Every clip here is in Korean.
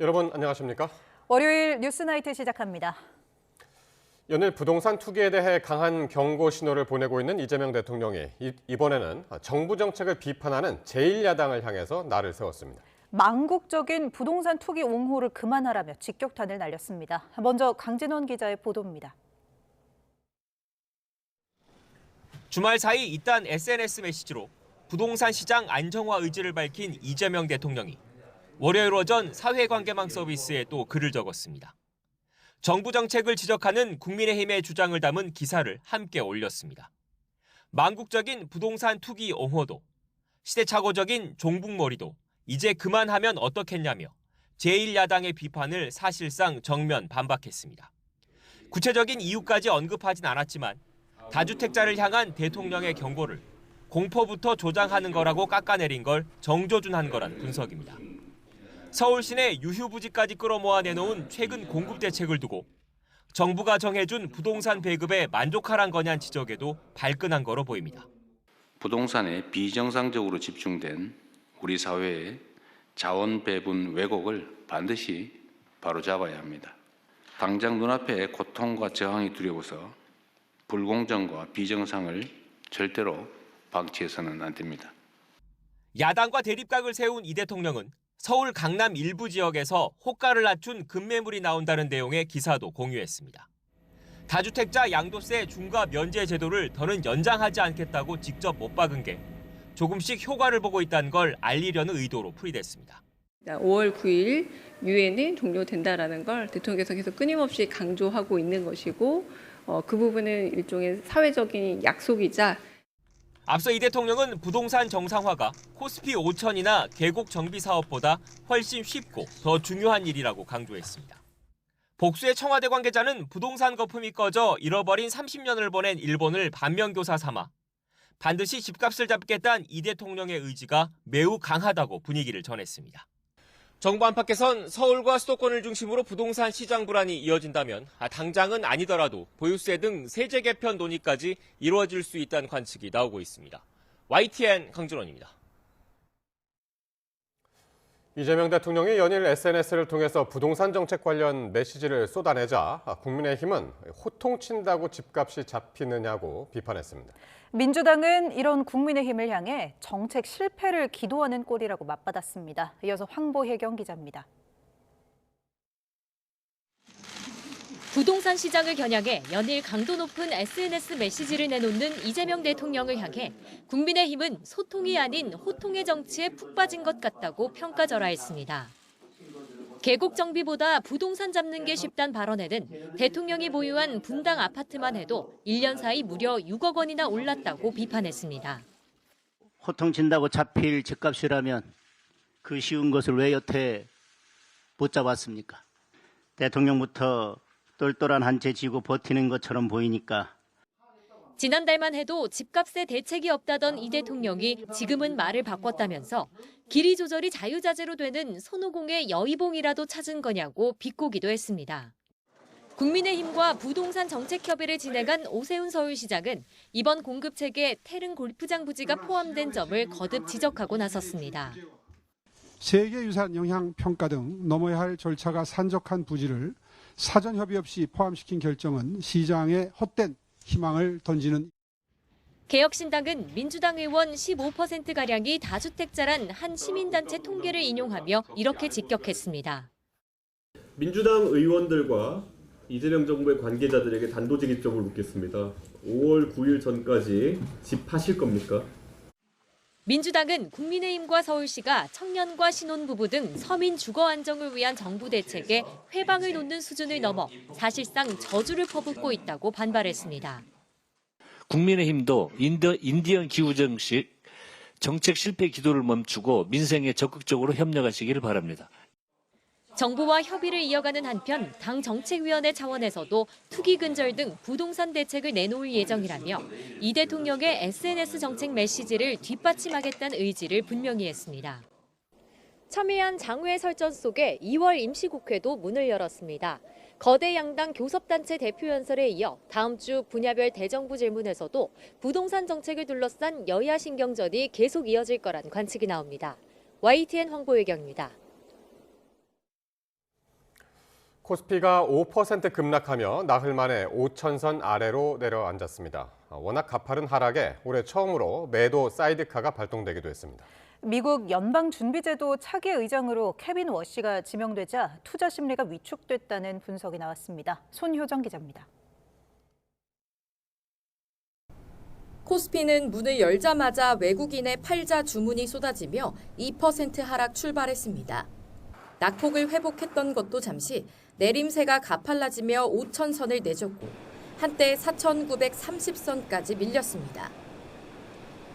여러분 안녕하십니까? 월요일 뉴스나이트 시작합니다. 연일 부동산 투기에 대해 강한 경고 신호를 보내고 있는 이재명 대통령이 이번에는 정부 정책을 비판하는 제1야당을 향해서 날을 세웠습니다. 망국적인 부동산 투기 옹호를 그만하라며 직격탄을 날렸습니다. 먼저 강진원 기자의 보도입니다. 주말 사이 잇단 SNS 메시지로 부동산 시장 안정화 의지를 밝힌 이재명 대통령이 월요일 오전 사회관계망 서비스에 또 글을 적었습니다. 정부 정책을 지적하는 국민의힘의 주장을 담은 기사를 함께 올렸습니다. 망국적인 부동산 투기 옹호도, 시대착오적인 종북몰이도 이제 그만하면 어떻겠냐며 제1야당의 비판을 사실상 정면 반박했습니다. 구체적인 이유까지 언급하진 않았지만 다주택자를 향한 대통령의 경고를 공포부터 조장하는 거라고 깎아내린 걸 정조준한 거란 분석입니다. 서울 시내 유휴부지까지 끌어모아 내놓은 최근 공급 대책을 두고 정부가 정해준 부동산 배급에 만족하란 거냐는 지적에도 발끈한 거로 보입니다. 부동산에 비정상적으로 집중된 우리 사회의 자원 배분 왜곡을 반드시 바로잡아야 합니다. 당장 눈앞에 고통과 저항이 두려워서 불공정과 비정상을 절대로 방치해서는 안 됩니다. 야당과 대립각을 세운 이 대통령은 서울 강남 일부 지역에서 호가를 낮춘 급매물이 나온다는 내용의 기사도 공유했습니다. 다주택자 양도세 중과 면제 제도를 더는 연장하지 않겠다고 직접 못 박은 게 조금씩 효과를 보고 있다는 걸 알리려는 의도로 풀이됐습니다. 5월 9일 유예는 종료된다라는 걸 대통령께서 계속 끊임없이 강조하고 있는 것이고 그 부분은 일종의 사회적인 약속이자 앞서 이 대통령은 부동산 정상화가 코스피 5천이나 계곡 정비 사업보다 훨씬 쉽고 더 중요한 일이라고 강조했습니다. 복수의 청와대 관계자는 부동산 거품이 꺼져 잃어버린 30년을 보낸 일본을 반면교사 삼아 반드시 집값을 잡겠다는 이 대통령의 의지가 매우 강하다고 분위기를 전했습니다. 정부 안팎에선 서울과 수도권을 중심으로 부동산 시장 불안이 이어진다면 당장은 아니더라도 보유세 등 세제 개편 논의까지 이루어질 수 있다는 관측이 나오고 있습니다. YTN 강준원입니다. 이재명 대통령이 연일 SNS를 통해서 부동산 정책 관련 메시지를 쏟아내자 국민의힘은 호통친다고 집값이 잡히느냐고 비판했습니다. 민주당은 이런 국민의힘을 향해 정책 실패를 기도하는 꼴이라고 맞받았습니다. 이어서 황보혜경 기자입니다. 부동산 시장을 겨냥해 연일 강도 높은 SNS 메시지를 내놓는 이재명 대통령을 향해 국민의힘은 소통이 아닌 호통의 정치에 푹 빠진 것 같다고 평가절하했습니다. 계곡 정비보다 부동산 잡는 게 쉽단 발언에는 대통령이 보유한 분당 아파트만 해도 1년 사이 무려 6억 원이나 올랐다고 비판했습니다. 호통친다고 잡힐 집값이라면 그 쉬운 것을 왜 여태 못 잡았습니까? 대통령부터 똘똘한 한 채 쥐고 버티는 것처럼 보이니까. 지난달만 해도 집값에 대책이 없다던 이 대통령이 지금은 말을 바꿨다면서 길이 조절이 자유자재로 되는 손오공의 여의봉이라도 찾은 거냐고 비꼬기도 했습니다. 국민의힘과 부동산 정책협의를 진행한 오세훈 서울시장은 이번 공급책에 태릉 골프장 부지가 포함된 점을 거듭 지적하고 나섰습니다. 세계유산 영향평가 등 넘어야 할 절차가 산적한 부지를 사전 협의 없이 포함시킨 결정은 시장에 헛된 희망을 던지는. 개혁신당은 민주당 의원 15%가량이 다주택자란 한 시민단체 통계를 인용하며 이렇게 직격했습니다. 민주당 의원들과 이재명 정부의 관계자들에게 단도직입적으로 묻겠습니다. 5월 9일 전까지 집 파실 겁니까? 민주당은 국민의힘과 서울시가 청년과 신혼부부 등 서민 주거 안정을 위한 정부 대책에 회방을 놓는 수준을 넘어 사실상 저주를 퍼붓고 있다고 반발했습니다. 국민의힘도 인디언 기후정식 정책 실패 기도를 멈추고 민생에 적극적으로 협력하시기를 바랍니다. 정부와 협의를 이어가는 한편 당 정책위원회 차원에서도 투기 근절 등 부동산 대책을 내놓을 예정이라며 이 대통령의 SNS 정책 메시지를 뒷받침하겠다는 의지를 분명히 했습니다. 첨예한 장외 설전 속에 2월 임시국회도 문을 열었습니다. 거대 양당 교섭단체 대표 연설에 이어 다음 주 분야별 대정부 질문에서도 부동산 정책을 둘러싼 여야 신경전이 계속 이어질 거란 관측이 나옵니다. YTN 황보혜경입니다. 코스피가 5% 급락하며 나흘 만에 5,000선 아래로 내려앉았습니다. 워낙 가파른 하락에 올해 처음으로 매도 사이드카가 발동되기도 했습니다. 미국 연방준비제도 차기 의장으로 케빈 워시가 지명되자 투자 심리가 위축됐다는 분석이 나왔습니다. 손효정 기자입니다. 코스피는 문을 열자마자 외국인의 팔자 주문이 쏟아지며 2% 하락 출발했습니다. 낙폭을 회복했던 것도 잠시 내림세가 가팔라지며 5,000선을 내줬고 한때 4,930선까지 밀렸습니다.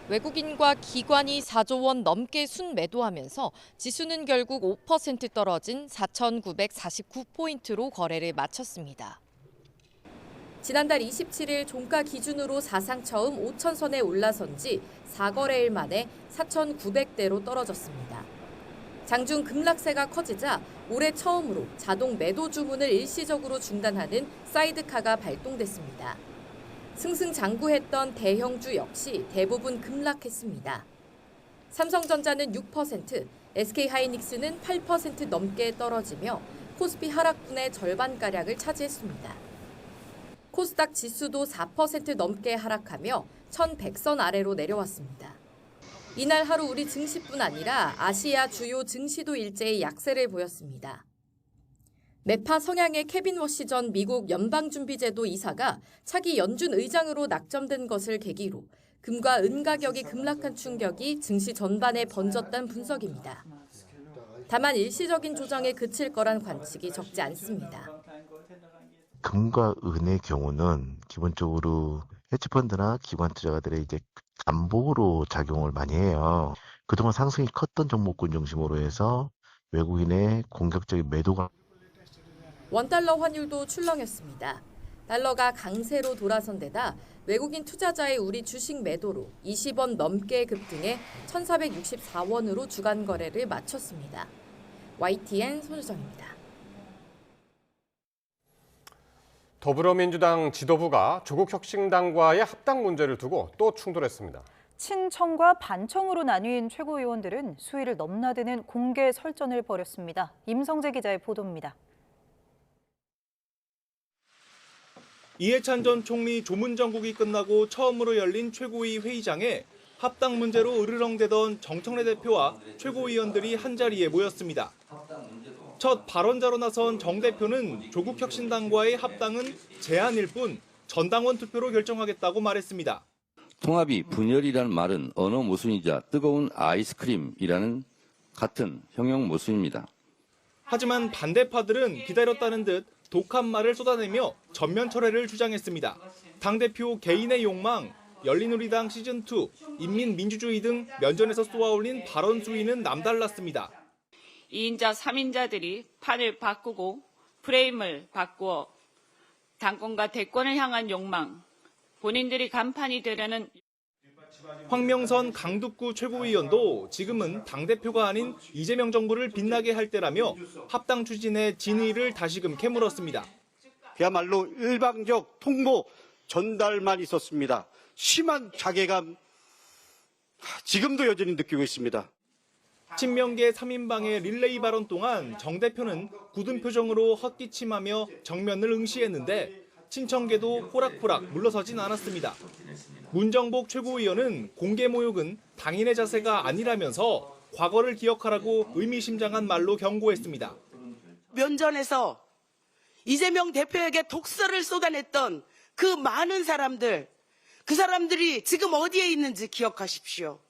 외국인과 기관이 4조 원 넘게 순매도하면서 지수는 결국 5% 떨어진 4,949포인트로 거래를 마쳤습니다. 지난달 27일 종가 기준으로 사상 처음 5,000선에 올라선 지 4거래일 만에 4,900대로 떨어졌습니다. 장중 급락세가 커지자 올해 처음으로 자동 매도 주문을 일시적으로 중단하는 사이드카가 발동됐습니다. 승승장구했던 대형주 역시 대부분 급락했습니다. 삼성전자는 6%, SK하이닉스는 8% 넘게 떨어지며 코스피 하락분의 절반가량을 차지했습니다. 코스닥 지수도 4% 넘게 하락하며 1,100선 아래로 내려왔습니다. 이날 하루 우리 증시뿐 아니라 아시아 주요 증시도 일제히 약세를 보였습니다. 매파 성향의 케빈 워시 전 미국 연방준비제도 이사가 차기 연준 의장으로 낙점된 것을 계기로 금과 은 가격이 급락한 충격이 증시 전반에 번졌다는 분석입니다. 다만 일시적인 조정에 그칠 거란 관측이 적지 않습니다. 금과 은의 경우는 기본적으로 헤지펀드나 기관 투자가들의 이제 잠복으로 작용을 많이 해요. 그동안 상승이 컸던 종목군 중심으로 해서 외국인의 공격적인 매도가 원달러 환율도 출렁였습니다. 달러가 강세로 돌아선 데다 외국인 투자자의 우리 주식 매도로 20원 넘게 급등해 1,464원으로 주간 거래를 마쳤습니다. YTN 손유정입니다. 더불어민주당 지도부가 조국혁신당과의 합당 문제를 두고 또 충돌했습니다. 친청과 반청으로 나뉜 최고위원들은 수위를 넘나드는 공개 설전을 벌였습니다. 임성재 기자의 보도입니다. 이해찬 전 총리 조문 정국이 끝나고 처음으로 열린 최고위 회의장에 합당 문제로 으르렁대던 정청래 대표와 최고위원들이 한자리에 모였습니다. 첫 발언자로 나선 정 대표는 조국혁신당과의 합당은 제안일 뿐 전당원 투표로 결정하겠다고 말했습니다. 통합이 분열이라는 말은 언어 모순이자 뜨거운 아이스크림이라는 같은 형용 모순입니다. 하지만 반대파들은 기다렸다는 듯 독한 말을 쏟아내며 전면 철회를 주장했습니다. 당대표 개인의 욕망, 열린우리당 시즌2, 인민민주주의 등 면전에서 쏘아올린 발언 수위는 남달랐습니다. 2인자, 3인자들이 판을 바꾸고 프레임을 바꾸어 당권과 대권을 향한 욕망, 본인들이 간판이 되려는 황명선 강북구 최고위원도 지금은 당대표가 아닌 이재명 정부를 빛나게 할 때라며 합당 추진의 진위를 다시금 캐물었습니다. 그야말로 일방적 통보 전달만 있었습니다. 심한 자괴감 지금도 여전히 느끼고 있습니다. 친명계 3인방의 릴레이 발언 동안 정 대표는 굳은 표정으로 헛기침하며 정면을 응시했는데 친청계도 호락호락 물러서진 않았습니다. 문정복 최고위원은 공개 모욕은 당인의 자세가 아니라면서 과거를 기억하라고 의미심장한 말로 경고했습니다. 면전에서 이재명 대표에게 독설을 쏟아냈던 그 많은 사람들, 그 사람들이 지금 어디에 있는지 기억하십시오.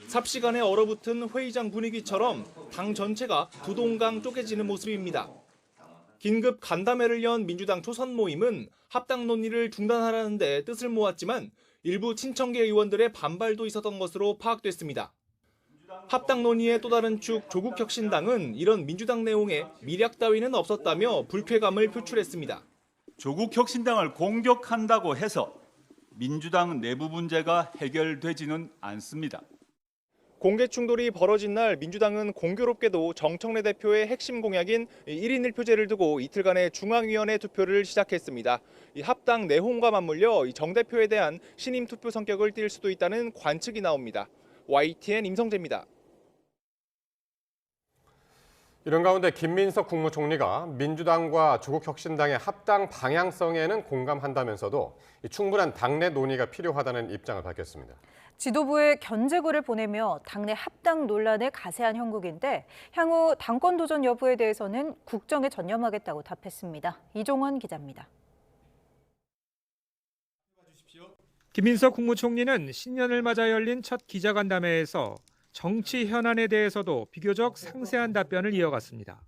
삽시간에 얼어붙은 회의장 분위기처럼 당 전체가 두 동강 쪼개지는 모습입니다. 긴급 간담회를 연 민주당 초선 모임은 합당 논의를 중단하라는 데 뜻을 모았지만 일부 친청계 의원들의 반발도 있었던 것으로 파악됐습니다. 합당 논의의 또 다른 축 조국혁신당은 이런 민주당 내용에 미략 따위는 없었다며 불쾌감을 표출했습니다. 조국혁신당을 공격한다고 해서 민주당 내부 문제가 해결되지는 않습니다. 공개 충돌이 벌어진 날 민주당은 공교롭게도 정청래 대표의 핵심 공약인 1인 1표제를 두고 이틀간의 중앙위원회 투표를 시작했습니다. 이 합당 내홍과 맞물려 정 대표에 대한 신임 투표 성격을 띨 수도 있다는 관측이 나옵니다. YTN 임성재입니다. 이런 가운데 김민석 국무총리가 민주당과 조국혁신당의 합당 방향성에는 공감한다면서도 충분한 당내 논의가 필요하다는 입장을 밝혔습니다. 지도부에 견제구를 보내며 당내 합당 논란에 가세한 형국인데 향후 당권 도전 여부에 대해서는 국정에 전념하겠다고 답했습니다. 이종원 기자입니다. 김민석 국무총리는 신년을 맞아 열린 첫 기자간담회에서 정치 현안에 대해서도 비교적 상세한 답변을 이어갔습니다.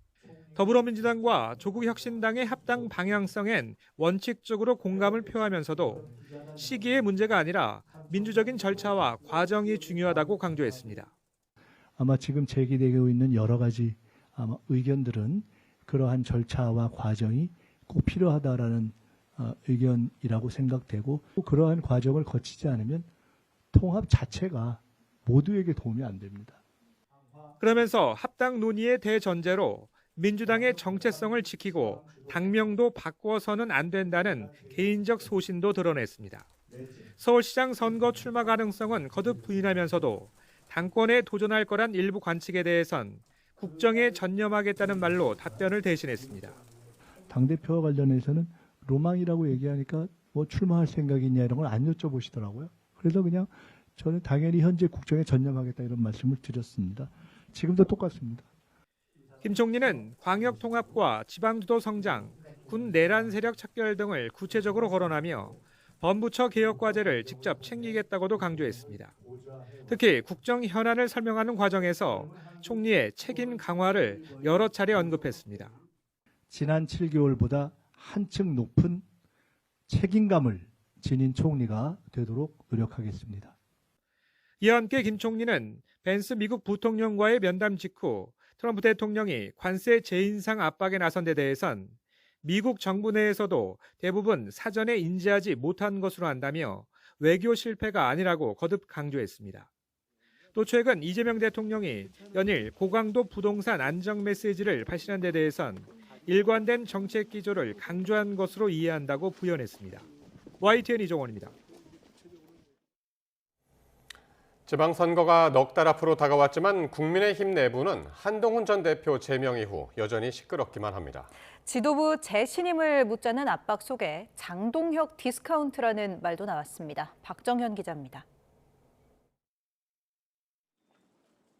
더불어민주당과 조국혁신당의 합당 방향성엔 원칙적으로 공감을 표하면서도 시기의 문제가 아니라 민주적인 절차와 과정이 중요하다고 강조했습니다. 아마 지금 제기되고 있는 여러 가지 의견들은 그러한 절차와 과정이 꼭 필요하다라는 의견이라고 생각되고 그러한 과정을 거치지 않으면 통합 자체가 모두에게 도움이 안 됩니다. 그러면서 합당 논의의 대전제로 민주당의 정체성을 지키고 당명도 바꿔서는 안 된다는 개인적 소신도 드러냈습니다. 서울시장 선거 출마 가능성은 거듭 부인하면서도 당권에 도전할 거란 일부 관측에 대해선 국정에 전념하겠다는 말로 답변을 대신했습니다. 당대표와 관련해서는 로망이라고 얘기하니까 뭐 출마할 생각이 있냐 이런 걸 안 여쭤보시더라고요. 그래서 그냥 저는 당연히 현재 국정에 전념하겠다 이런 말씀을 드렸습니다. 지금도 똑같습니다. 김 총리는 광역 통합과 지방주도 성장, 군 내란 세력 척결 등을 구체적으로 거론하며 범부처 개혁 과제를 직접 챙기겠다고도 강조했습니다. 특히 국정 현안을 설명하는 과정에서 총리의 책임 강화를 여러 차례 언급했습니다. 지난 7개월보다 한층 높은 책임감을 지닌 총리가 되도록 노력하겠습니다. 이와 함께 김 총리는 벤스 미국 부통령과의 면담 직후 트럼프 대통령이 관세 재인상 압박에 나선 데 대해선 미국 정부 내에서도 대부분 사전에 인지하지 못한 것으로 한다며 외교 실패가 아니라고 거듭 강조했습니다. 또 최근 이재명 대통령이 연일 고강도 부동산 안정 메시지를 발신한 데 대해선 일관된 정책 기조를 강조한 것으로 이해한다고 부연했습니다. YTN 이종원입니다. 지방선거가 넉 달 앞으로 다가왔지만 국민의힘 내부는 한동훈 전 대표 제명 이후 여전히 시끄럽기만 합니다. 지도부 재신임을 묻자는 압박 속에 장동혁 디스카운트라는 말도 나왔습니다. 박정현 기자입니다.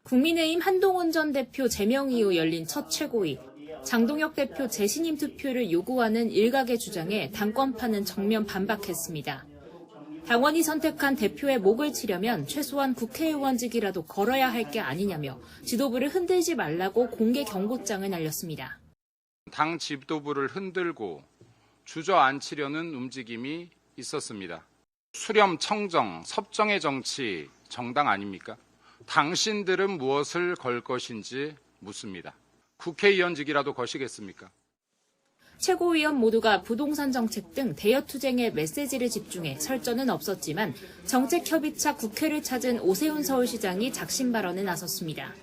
국민의힘 한동훈 전 대표 제명 이후 열린 첫 최고위. 장동혁 대표 재신임 투표를 요구하는 일각의 주장에 당권파는 정면 반박했습니다. 당원이 선택한 대표의 목을 치려면 최소한 국회의원직이라도 걸어야 할 게 아니냐며 지도부를 흔들지 말라고 공개 경고장을 날렸습니다. 당 지도부를 흔들고 주저앉히려는 움직임이 있었습니다. 수렴, 청정, 섭정의 정치 정당 아닙니까? 당신들은 무엇을 걸 것인지 묻습니다. 국회의원직이라도 거시겠습니까? 최고위원 모두가 부동산 정책 등 대여 투쟁에 메시지를 집중해 설전은 없었지만 정책협의차 국회를 찾은 오세훈 서울시장이 작심 발언에 나섰습니다.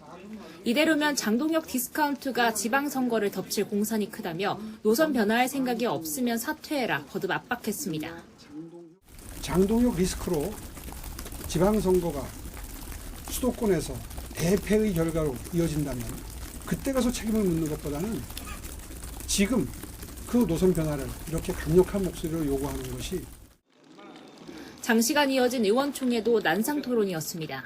이대로면 장동혁 디스카운트가 지방선거를 덮칠 공산이 크다며 노선 변화할 생각이 없으면 사퇴해라 거듭 압박했습니다. 장동혁 리스크로 지방선거가 수도권에서 대패의 결과로 이어진다면 그때 가서 책임을 묻는 것보다는 지금 그 노선 변화를 이렇게 강력한 목소리로 요구하는 것이. 장시간 이어진 의원총회도 난상 토론이었습니다.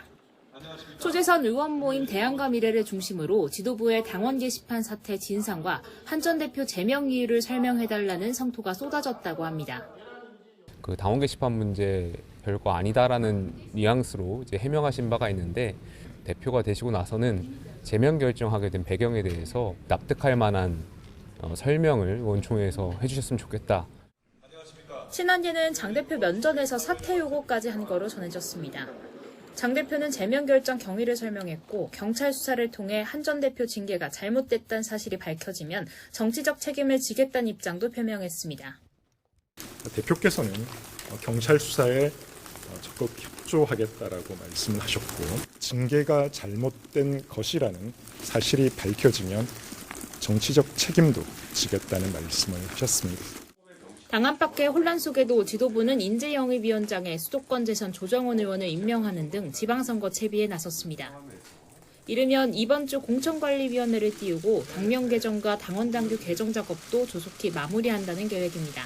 초재선 의원 모임 대안과 미래를 중심으로 지도부의 당원 게시판 사태 진상과 한 전 대표 제명 이유를 설명해달라는 성토가 쏟아졌다고 합니다. 그 당원 게시판 문제 별거 아니다라는 뉘앙스로 이제 해명하신 바가 있는데 대표가 되시고 나서는 제명 결정하게 된 배경에 대해서 납득할 만한 설명을 의원총회에서 해주셨으면 좋겠다. 친한계는 장 대표 면전에서 사퇴 요구까지 한 거로 전해졌습니다. 장 대표는 제명 결정 경위를 설명했고 경찰 수사를 통해 한 전 대표 징계가 잘못됐다는 사실이 밝혀지면 정치적 책임을 지겠다는 입장도 표명했습니다. 대표께서는 경찰 수사에 적극 협조하겠다라고 말씀을 하셨고 징계가 잘못된 것이라는 사실이 밝혀지면 정치적 책임도 지겠다는 말씀을 하셨습니다. 당 안팎의 혼란 속에도 지도부는 인재영입위원장에 수도권 재선 조정원 의원을 임명하는 등 지방선거 채비에 나섰습니다. 이르면 이번 주 공천관리위원회를 띄우고 당명 개정과 당원당규 개정 작업도 조속히 마무리한다는 계획입니다.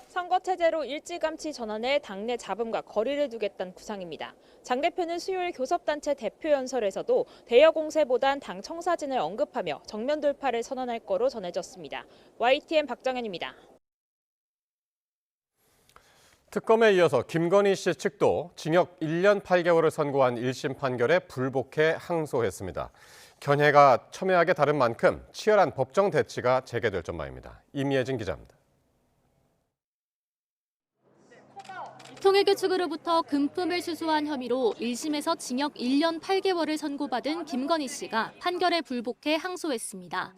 선거체제로 일찌감치 전환해 당내 잡음과 거리를 두겠다는 구상입니다. 장 대표는 수요일 교섭단체 대표 연설에서도 대여 공세보단 당 청사진을 언급하며 정면 돌파를 선언할 거로 전해졌습니다. YTN 박정현입니다. 특검에 이어서 김건희 씨 측도 징역 1년 8개월을 선고한 1심 판결에 불복해 항소했습니다. 견해가 첨예하게 다른 만큼 치열한 법정 대치가 재개될 전망입니다. 임예진 기자입니다. 통일교 측으로부터 금품을 수수한 혐의로 1심에서 징역 1년 8개월을 선고받은 김건희 씨가 판결에 불복해 항소했습니다.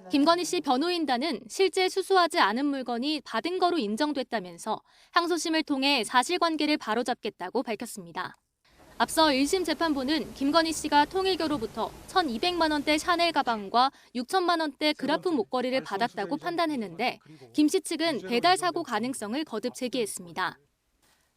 김건희 씨 변호인단은 실제 수수하지 않은 물건이 받은 거로 인정됐다면서 항소심을 통해 사실관계를 바로잡겠다고 밝혔습니다. 앞서 1심 재판부는 김건희 씨가 통일교로부터 1,200만 원대 샤넬 가방과 6천만 원대 그라프 목걸이를 받았다고 판단했는데 김 씨 측은 배달 사고 가능성을 거듭 제기했습니다.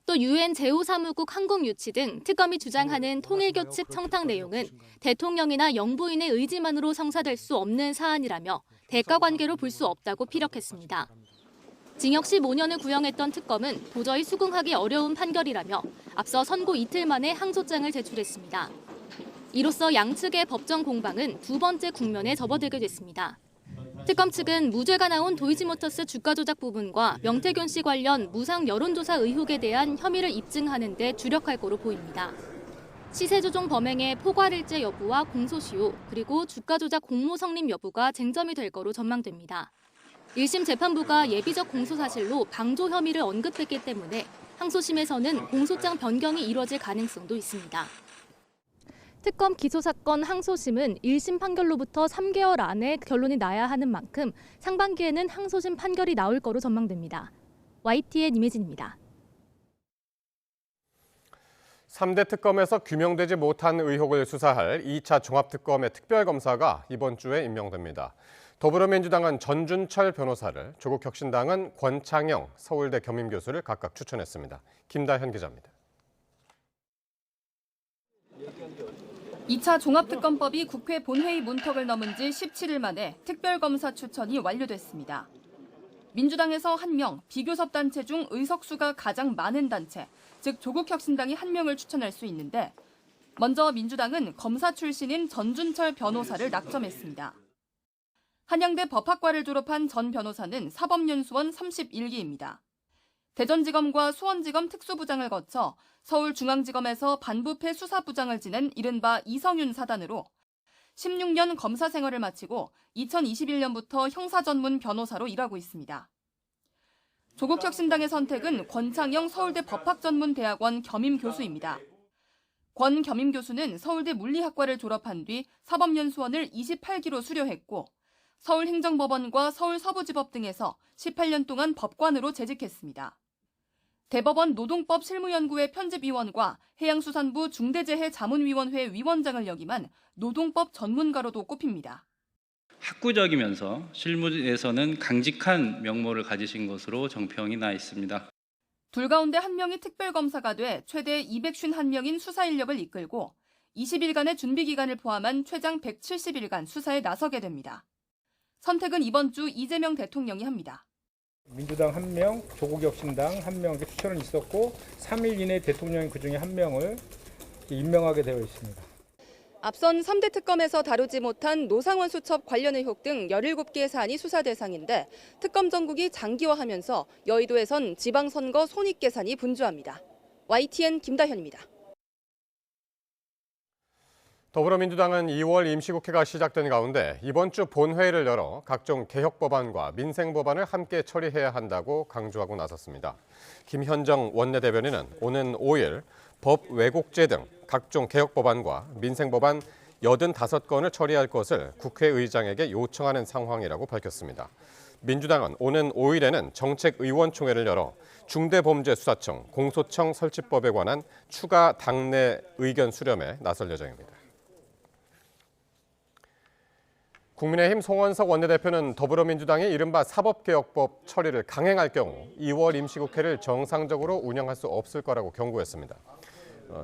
또 유엔 제5사무국 한국유치 등 특검이 주장하는 통일교 측 청탁 내용은 대통령이나 영부인의 의지만으로 성사될 수 없는 사안이라며 대가관계로 볼 수 없다고 피력했습니다. 징역 15년을 구형했던 특검은 도저히 수긍하기 어려운 판결이라며 앞서 선고 이틀 만에 항소장을 제출했습니다. 이로써 양측의 법정 공방은 두 번째 국면에 접어들게 됐습니다. 특검 측은 무죄가 나온 도이치모터스 주가 조작 부분과 명태균 씨 관련 무상 여론조사 의혹에 대한 혐의를 입증하는 데 주력할 거로 보입니다. 시세 조종 범행의 포괄일제 여부와 공소시효, 그리고 주가 조작 공모 성립 여부가 쟁점이 될 거로 전망됩니다. 1심 재판부가 예비적 공소 사실로 방조 혐의를 언급했기 때문에 항소심에서는 공소장 변경이 이뤄질 가능성도 있습니다. 특검 기소사건 항소심은 1심 판결로부터 3개월 안에 결론이 나야 하는 만큼 상반기에는 항소심 판결이 나올 거로 전망됩니다. YTN 임혜진입니다. 3대 특검에서 규명되지 못한 의혹을 수사할 2차 종합특검의 특별검사가 이번 주에 임명됩니다. 더불어민주당은 전준철 변호사를, 조국혁신당은 권창영 서울대 겸임교수를 각각 추천했습니다. 김다현 기자입니다. 2차 종합특검법이 국회 본회의 문턱을 넘은 지 17일 만에 특별검사 추천이 완료됐습니다. 민주당에서 1명, 비교섭단체 중 의석수가 가장 많은 단체, 즉 조국혁신당이 1명을 추천할 수 있는데 먼저 민주당은 검사 출신인 전준철 변호사를 낙점했습니다. 한양대 법학과를 졸업한 전 변호사는 사법연수원 31기입니다. 대전지검과 수원지검 특수부장을 거쳐 서울중앙지검에서 반부패 수사부장을 지낸 이른바 이성윤 사단으로 16년 검사 생활을 마치고 2021년부터 형사전문 변호사로 일하고 있습니다. 조국혁신당의 선택은 권창영 서울대 법학전문대학원 겸임교수입니다. 권 겸임교수는 서울대 물리학과를 졸업한 뒤 사법연수원을 28기로 수료했고 서울행정법원과 서울서부지법 등에서 18년 동안 법관으로 재직했습니다. 대법원 노동법 실무연구회 편집위원과 해양수산부 중대재해자문위원회 위원장을 역임한 노동법 전문가로도 꼽힙니다. 학구적이면서 실무에서는 강직한 명모를 가지신 것으로 정평이 나 있습니다. 둘 가운데 1명이 특별검사가 돼 최대 251명인 수사 인력을 이끌고 20일간의 준비기간을 포함한 최장 170일간 수사에 나서게 됩니다. 선택은 이번 주 이재명 대통령이 합니다. 민주당 1명, 조국혁신당 1명 추천은 있었고 3일 이내 대통령이 그중에 1명을 임명하게 되어 있습니다. 앞선 3대 특검에서 다루지 못한 노상원 수첩 관련 의혹 등 17개의 사안이 수사 대상인데 특검 전국이 장기화하면서 여의도에선 지방선거 손익계산이 분주합니다. YTN 김다현입니다. 더불어민주당은 2월 임시국회가 시작된 가운데 이번 주 본회의를 열어 각종 개혁 법안과 민생 법안을 함께 처리해야 한다고 강조하고 나섰습니다. 김현정 원내대변인은 오는 5일 법 왜곡죄 등 각종 개혁 법안과 민생 법안 85건을 처리할 것을 국회의장에게 요청하는 상황이라고 밝혔습니다. 민주당은 오는 5일에는 정책의원총회를 열어 중대범죄수사청, 공소청 설치법에 관한 추가 당내 의견 수렴에 나설 예정입니다. 국민의힘 송원석 원내대표는 더불어민주당이 이른바 사법개혁법 처리를 강행할 경우 2월 임시국회를 정상적으로 운영할 수 없을 거라고 경고했습니다.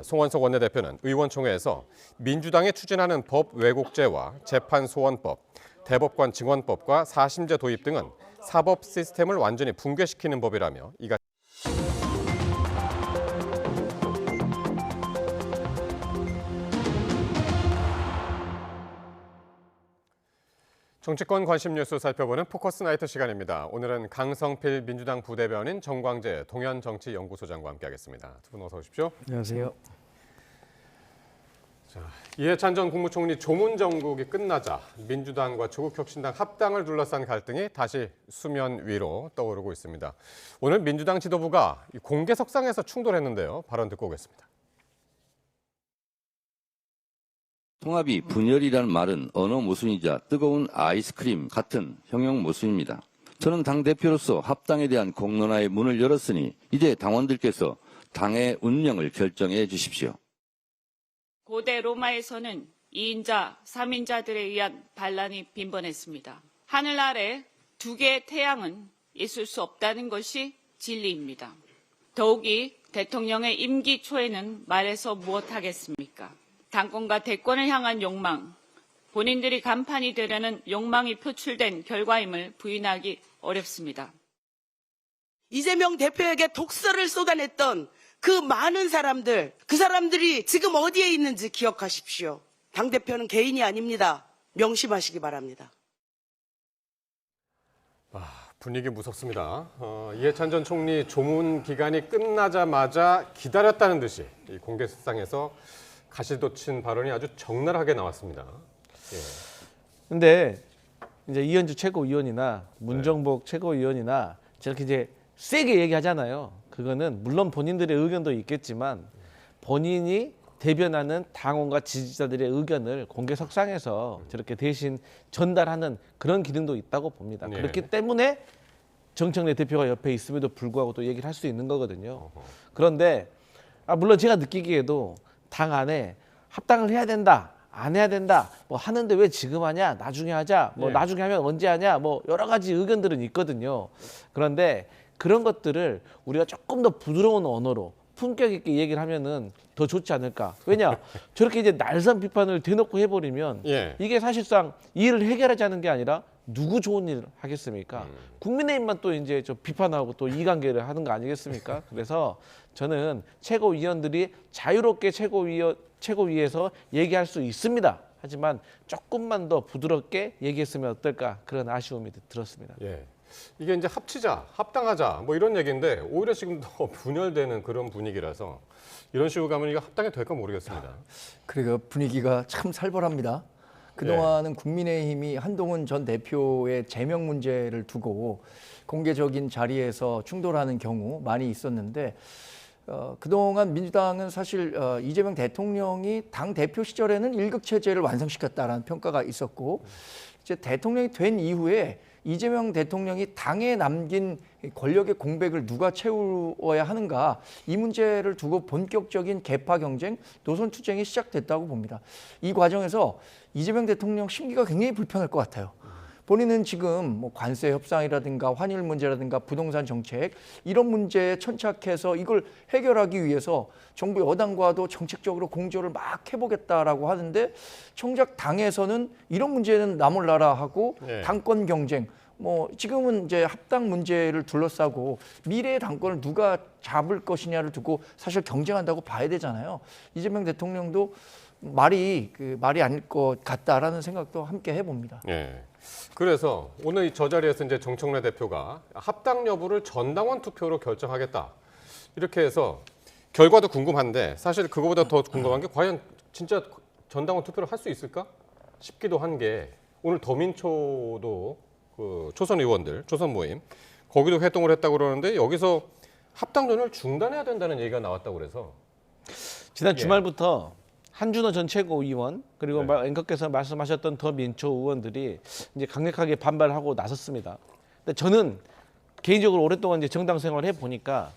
송원석 원내대표는 의원총회에서 민주당이 추진하는 법 왜곡죄와 재판소원법, 대법관 증언법과 4심제 도입 등은 사법 시스템을 완전히 붕괴시키는 법이라며 이가 정치권 관심 뉴스 살펴보는 포커스 나이트 시간입니다. 오늘은 강성필 민주당 부대변인, 정광재 동현정치연구소장과 함께하겠습니다. 두 분 어서 오십시오. 안녕하세요. 자, 이해찬 전 국무총리 조문 정국이 끝나자 민주당과 조국혁신당 합당을 둘러싼 갈등이 다시 수면 위로 떠오르고 있습니다. 오늘 민주당 지도부가 공개석상에서 충돌했는데요. 발언 듣고 오겠습니다. 통합이 분열이라는 말은 언어 모순이자 뜨거운 아이스크림 같은 형용 모순입니다. 저는 당대표로서 합당에 대한 공론화의 문을 열었으니 이제 당원들께서 당의 운명을 결정해 주십시오. 고대 로마에서는 2인자, 3인자들에 의한 반란이 빈번했습니다. 하늘 아래 두 개의 태양은 있을 수 없다는 것이 진리입니다. 더욱이 대통령의 임기 초에는 말해서 무엇하겠습니까? 당권과 대권을 향한 욕망, 본인들이 간판이 되려는 욕망이 표출된 결과임을 부인하기 어렵습니다. 이재명 대표에게 독서를 쏟아냈던 그 많은 사람들, 그 사람들이 지금 어디에 있는지 기억하십시오. 당대표는 개인이 아닙니다. 명심하시기 바랍니다. 분위기 무섭습니다. 이해찬 전 총리 조문 기간이 끝나자마자 기다렸다는 듯이 이 공개석상에서 가시도 친 발언이 아주 적나라하게 나왔습니다. 근데 이제 이현주 최고위원이나 문정복 최고위원이나 저렇게 이제 세게 얘기하잖아요. 그거는 물론 본인들의 의견도 있겠지만 본인이 대변하는 당원과 지지자들의 의견을 공개석상에서 저렇게 대신 전달하는 그런 기능도 있다고 봅니다. 그렇기 때문에 정청래 대표가 옆에 있음에도 불구하고 또 얘기를 할 수 있는 거거든요. 그런데 물론 제가 느끼기에도 당 안에 합당을 해야 된다, 안 해야 된다, 뭐 하는데 왜 지금 하냐, 나중에 하자, 뭐 나중에 하면 언제 하냐, 뭐 여러 가지 의견들은 있거든요. 그런데 그런 것들을 우리가 조금 더 부드러운 언어로 품격 있게 얘기를 하면은 더 좋지 않을까. 왜냐, 저렇게 이제 날선 비판을 대놓고 해버리면 이게 사실상 이 일을 해결하자는 게 아니라 누구 좋은 일을 하겠습니까? 국민의힘만 또 이제 저 비판하고 또 이관계를 하는 거 아니겠습니까? 그래서 저는 최고위원들이 자유롭게 최고위에서 얘기할 수 있습니다. 하지만 조금만 더 부드럽게 얘기했으면 어떨까, 그런 아쉬움이 들었습니다. 이게 이제 합치자, 합당하자 뭐 이런 얘기인데 오히려 지금 더 분열되는 그런 분위기라서 이런 식으로 가면 이게 합당이 될까 모르겠습니다. 그리고 분위기가 참 살벌합니다. 그동안은 국민의힘이 한동훈 전 대표의 제명 문제를 두고 공개적인 자리에서 충돌하는 경우 많이 있었는데 그동안 민주당은 사실 이재명 대통령이 당 대표 시절에는 일극체제를 완성시켰다라는 평가가 있었고 이제 대통령이 된 이후에 이재명 대통령이 당에 남긴 권력의 공백을 누가 채워야 하는가, 이 문제를 두고 본격적인 계파 경쟁, 노선 투쟁이 시작됐다고 봅니다. 이 과정에서 이재명 대통령 심기가 굉장히 불편할 것 같아요. 본인은 지금 뭐 관세 협상이라든가 환율 문제라든가 부동산 정책 이런 문제에 천착해서 이걸 해결하기 위해서 정부 여당과도 정책적으로 공조를 막 해보겠다라고 하는데 정작 당에서는 이런 문제는 나 몰라라 하고 당권 경쟁, 뭐 지금은 이제 합당 문제를 둘러싸고 미래의 당권을 누가 잡을 것이냐를 두고 사실 경쟁한다고 봐야 되잖아요. 이재명 대통령도 말이 아닐 것 같다라는 생각도 함께 해봅니다. 그래서 오늘 저 자리에서 이제 정청래 대표가 합당 여부를 전당원 투표로 결정하겠다 이렇게 해서 결과도 궁금한데 사실 그거보다 더 궁금한 게 과연 진짜 전당원 투표를 할 수 있을까 싶기도 한 게 오늘 더민초도 그 초선 의원들, 초선 모임 거기도 회동을 했다고 그러는데 여기서 합당론을 중단해야 된다는 얘기가 나왔다고 그래서 지난 주말부터 한준호 전 최고위원 그리고 앵커께서 말씀하셨던 더민초 의원들이 이제 강력하게 반발하고 나섰습니다. 근데 저는 개인적으로 오랫동안 이제 정당 생활을 해 보니까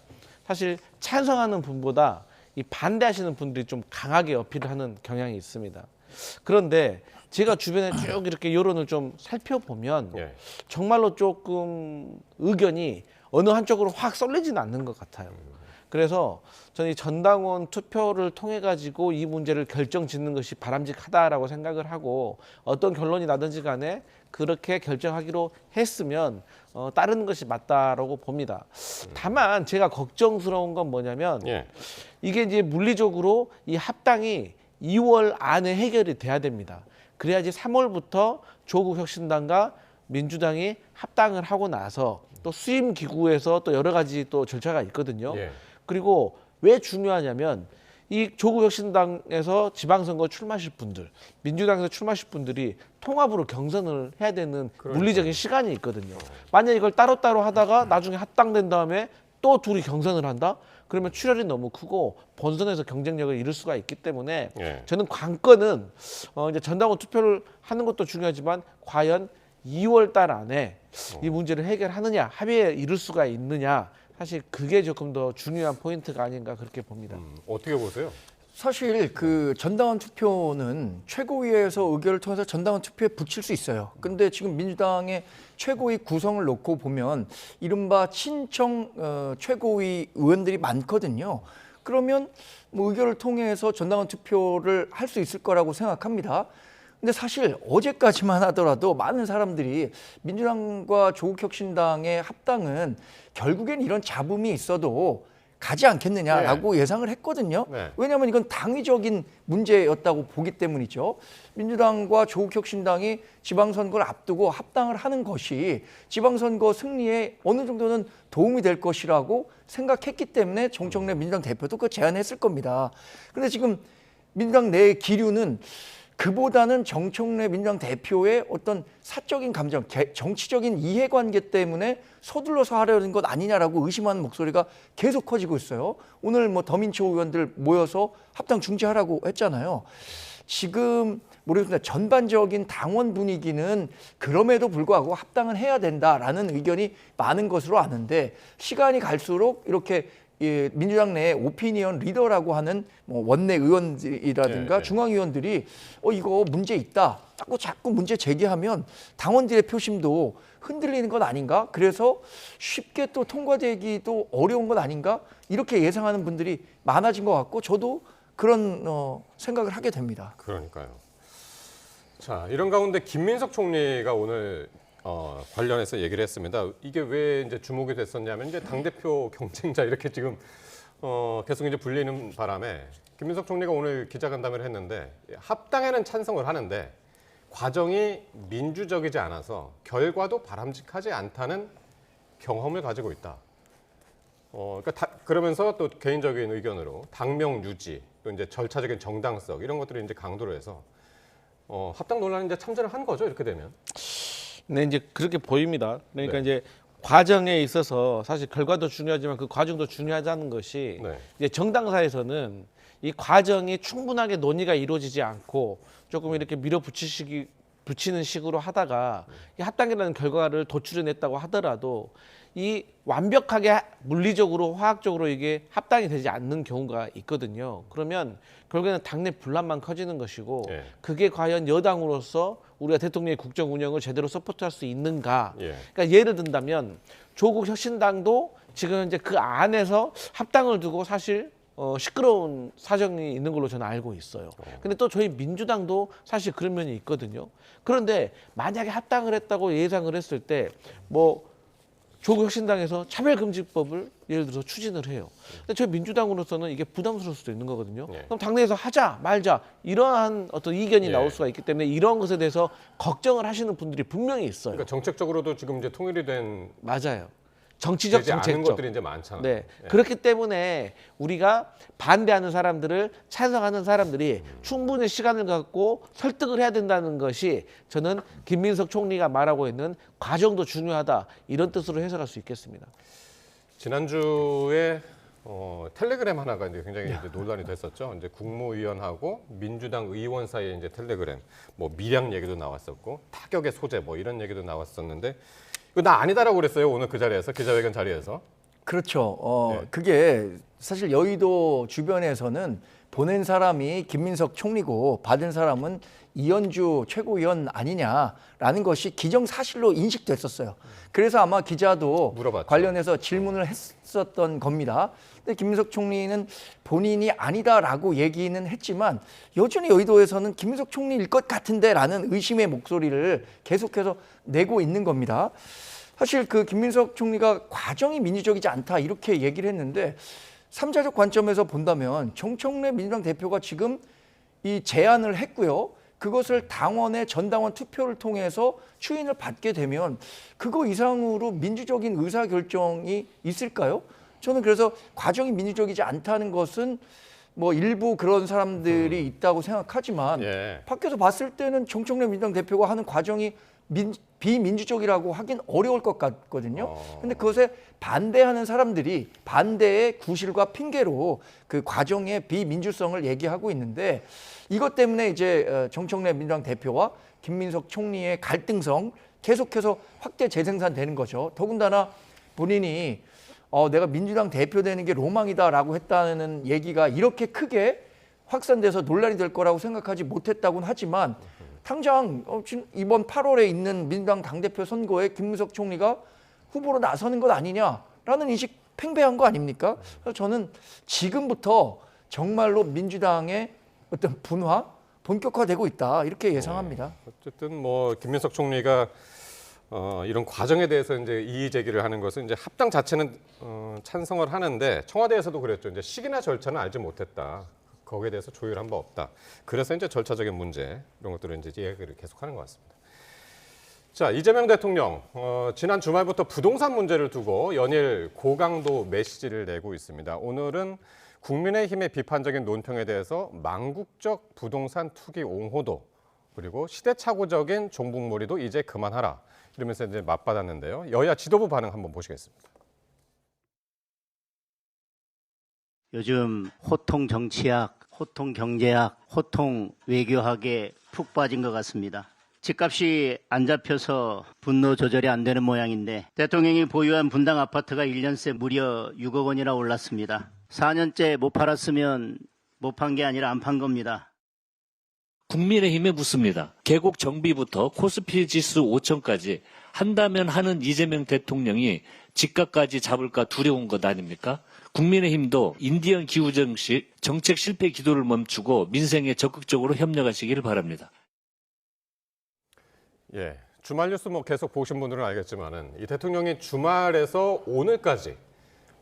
사실 찬성하는 분보다 이 반대하시는 분들이 좀 강하게 어필을 하는 경향이 있습니다. 그런데 제가 주변에 쭉 이렇게 여론을 좀 살펴보면 정말로 조금 의견이 어느 한쪽으로 확 쏠리지는 않는 것 같아요. 그래서 저는 이 전당원 투표를 통해 가지고 이 문제를 결정짓는 것이 바람직하다라고 생각을 하고 어떤 결론이 나든지 간에 그렇게 결정하기로 했으면 따르는 것이 맞다라고 봅니다. 다만 제가 걱정스러운 건 뭐냐면 이게 이제 물리적으로 이 합당이 2월 안에 해결이 돼야 됩니다. 그래야지 3월부터 조국 혁신당과 민주당이 합당을 하고 나서 또 수임 기구에서 또 여러 가지 또 절차가 있거든요. 그리고 왜 중요하냐면 이 조국 혁신당에서 지방선거 출마하실 분들, 민주당에서 출마하실 분들이 통합으로 경선을 해야 되는 물리적인 시간이 있거든요. 만약 이걸 따로따로 하다가 나중에 합당된 다음에 또 둘이 경선을 한다? 그러면 출혈이 너무 크고 본선에서 경쟁력을 잃을 수가 있기 때문에 저는 관건은 이제 전당원 투표를 하는 것도 중요하지만 과연 2월 달 안에 이 문제를 해결하느냐, 합의에 이룰 수가 있느냐, 사실 그게 조금 더 중요한 포인트가 아닌가 그렇게 봅니다. 어떻게 보세요? 사실 그 전당원 투표는 최고위에서 의결을 통해서 전당원 투표에 붙일 수 있어요. 근데 지금 민주당의 최고위 구성을 놓고 보면 이른바 친청 최고위 의원들이 많거든요. 그러면 뭐 의결을 통해서 전당원 투표를 할 수 있을 거라고 생각합니다. 근데 사실 어제까지만 하더라도 많은 사람들이 민주당과 조국혁신당의 합당은 결국엔 이런 잡음이 있어도 가지 않겠느냐라고 예상을 했거든요. 왜냐하면 이건 당위적인 문제였다고 보기 때문이죠. 민주당과 조국혁신당이 지방선거를 앞두고 합당을 하는 것이 지방선거 승리에 어느 정도는 도움이 될 것이라고 생각했기 때문에 정청래 민주당 대표도 그 제안했을 겁니다. 그런데 지금 민주당 내의 기류는 그보다는 정청래 민주당 대표의 어떤 사적인 감정, 정치적인 이해관계 때문에 서둘러서 하려는 것 아니냐라고 의심하는 목소리가 계속 커지고 있어요. 오늘 뭐 더민초 의원들 모여서 합당 중지하라고 했잖아요. 지금 모르겠습니다. 전반적인 당원 분위기는 그럼에도 불구하고 합당은 해야 된다라는 의견이 많은 것으로 아는데 시간이 갈수록 이렇게 민주당 내에 오피니언 리더라고 하는 뭐 원내 의원이라든가 중앙위원들이 이거 문제 있다. 자꾸 문제 제기하면 당원들의 표심도 흔들리는 것 아닌가? 그래서 쉽게 또 통과되기도 어려운 것 아닌가? 이렇게 예상하는 분들이 많아진 것 같고 저도 그런 생각을 하게 됩니다. 그러니까요. 자, 이런 가운데 김민석 총리가 오늘 관련해서 얘기를 했습니다. 이게 왜 이제 주목이 됐었냐면 이제 당대표 경쟁자 이렇게 지금 계속 이제 불리는 바람에 김민석 총리가 오늘 기자간담회를 했는데 합당에는 찬성을 하는데 과정이 민주적이지 않아서 결과도 바람직하지 않다는 경험을 가지고 있다. 그러니까 그러면서 또 개인적인 의견으로 당명 유지, 또 이제 절차적인 정당성 이런 것들을 이제 강조를 해서 합당 논란에 이제 참전을 한 거죠. 이렇게 되면. 네, 이제 그렇게 보입니다. 그러니까 이제 과정에 있어서 사실 결과도 중요하지만 그 과정도 중요하다는 것이 이제 정당사에서는 이 과정이 충분하게 논의가 이루어지지 않고 조금 이렇게 붙이는 식으로 하다가 이 합당이라는 결과를 도출해냈다고 하더라도 이 완벽하게 물리적으로 화학적으로 이게 합당이 되지 않는 경우가 있거든요. 그러면 결국에는 당내 분란만 커지는 것이고 그게 과연 여당으로서 우리가 대통령의 국정 운영을 제대로 서포트할 수 있는가. 그러니까 예를 든다면 조국 혁신당도 지금 이제 그 안에서 합당을 두고 사실 시끄러운 사정이 있는 걸로 저는 알고 있어요. 근데 또 저희 민주당도 사실 그런 면이 있거든요. 그런데 만약에 합당을 했다고 예상을 했을 때 뭐 조국 혁신당에서 차별금지법을 예를 들어서 추진을 해요. 근데 저희 민주당으로서는 이게 부담스러울 수도 있는 거거든요. 그럼 당내에서 하자 말자 이러한 어떤 이견이 나올 수가 있기 때문에 이런 것에 대해서 걱정을 하시는 분들이 분명히 있어요. 그러니까 정책적으로도 지금 이제 통일이 된 맞아요. 정치적 정책적 것들이 이제 많잖아요. 네. 그렇기 때문에 우리가 반대하는 사람들을 찬성하는 사람들이 충분히 시간을 갖고 설득을 해야 된다는 것이 저는 김민석 총리가 말하고 있는 과정도 중요하다 이런 뜻으로 해석할 수 있겠습니다. 지난주에 텔레그램 하나가 이제 굉장히 이제 논란이 됐었죠. 이제 국무위원하고 민주당 의원 사이에 이제 텔레그램 뭐 밀양 얘기도 나왔었고 타격의 소재 뭐 이런 얘기도 나왔었는데. 이거 나 아니다라고 그랬어요. 오늘 그 자리에서 기자회견 자리에서. 그렇죠. 그게 사실 여의도 주변에서는 보낸 사람이 김민석 총리고 받은 사람은 이현주 최고위원 아니냐라는 것이 기정사실로 인식됐었어요. 그래서 아마 기자도 물어봤죠. 관련해서 질문을 했었던 겁니다. 근데 김민석 총리는 본인이 아니다라고 얘기는 했지만 여전히 여의도에서는 김민석 총리일 것 같은데라는 의심의 목소리를 계속해서 내고 있는 겁니다. 사실 그 김민석 총리가 과정이 민주적이지 않다 이렇게 얘기를 했는데 삼자적 관점에서 본다면 정청래 민주당 대표가 지금 이 제안을 했고요. 그것을 당원의 전당원 투표를 통해서 추인을 받게 되면 그거 이상으로 민주적인 의사결정이 있을까요? 저는 그래서 과정이 민주적이지 않다는 것은 뭐 일부 그런 사람들이 있다고 생각하지만 밖에서 봤을 때는 정청래 민주당 대표가 하는 과정이 비민주적이라고 하긴 어려울 것 같거든요. 근데 그것에 반대하는 사람들이 반대의 구실과 핑계로 그 과정의 비민주성을 얘기하고 있는데 이것 때문에 이제 정청래 민주당 대표와 김민석 총리의 갈등성 계속해서 확대 재생산되는 거죠. 더군다나 본인이 내가 민주당 대표 되는 게 로망이다라고 했다는 얘기가 이렇게 크게 확산돼서 논란이 될 거라고 생각하지 못했다고는 하지만 당장 지금 이번 8월에 있는 민주당 당대표 선거에 김민석 총리가 후보로 나서는 것 아니냐라는 인식 팽배한 거 아닙니까? 그래서 저는 지금부터 정말로 민주당의 어떤 분화, 본격화되고 있다 이렇게 예상합니다. 어쨌든 뭐 김민석 총리가 이런 과정에 대해서 이제 이의 제기를 하는 것은 이제 합당 자체는 찬성을 하는데 청와대에서도 그랬죠. 이제 시기나 절차는 알지 못했다. 거기에 대해서 조율한 바 없다. 그래서 이제 절차적인 문제 이런 것들을 이제 이야기를 계속하는 것 같습니다. 자, 이재명 대통령 지난 주말부터 부동산 문제를 두고 연일 고강도 메시지를 내고 있습니다. 오늘은 국민의힘의 비판적인 논평에 대해서 망국적 부동산 투기 옹호도 그리고 시대착오적인 종북몰이도 이제 그만하라 이러면서 이제 맞받았는데요. 여야 지도부 반응 한번 보시겠습니다. 요즘 호통 정치학, 호통 경제학, 호통 외교학에 푹 빠진 것 같습니다. 집값이 안 잡혀서 분노 조절이 안 되는 모양인데 대통령이 보유한 분당 아파트가 1년 새 무려 6억 원이나 올랐습니다. 4년째 못 팔았으면 못 판 게 아니라 안 판 겁니다. 국민의힘에 묻습니다. 개국 정비부터 코스피 지수 5천까지 한다면 하는 이재명 대통령이 집값까지 잡을까 두려운 것 아닙니까? 국민의힘도 인디언 기후정식 정책 실패 기도를 멈추고 민생에 적극적으로 협력하시기를 바랍니다. 예, 주말 뉴스 뭐 계속 보신 분들은 알겠지만은 이 대통령이 주말에서 오늘까지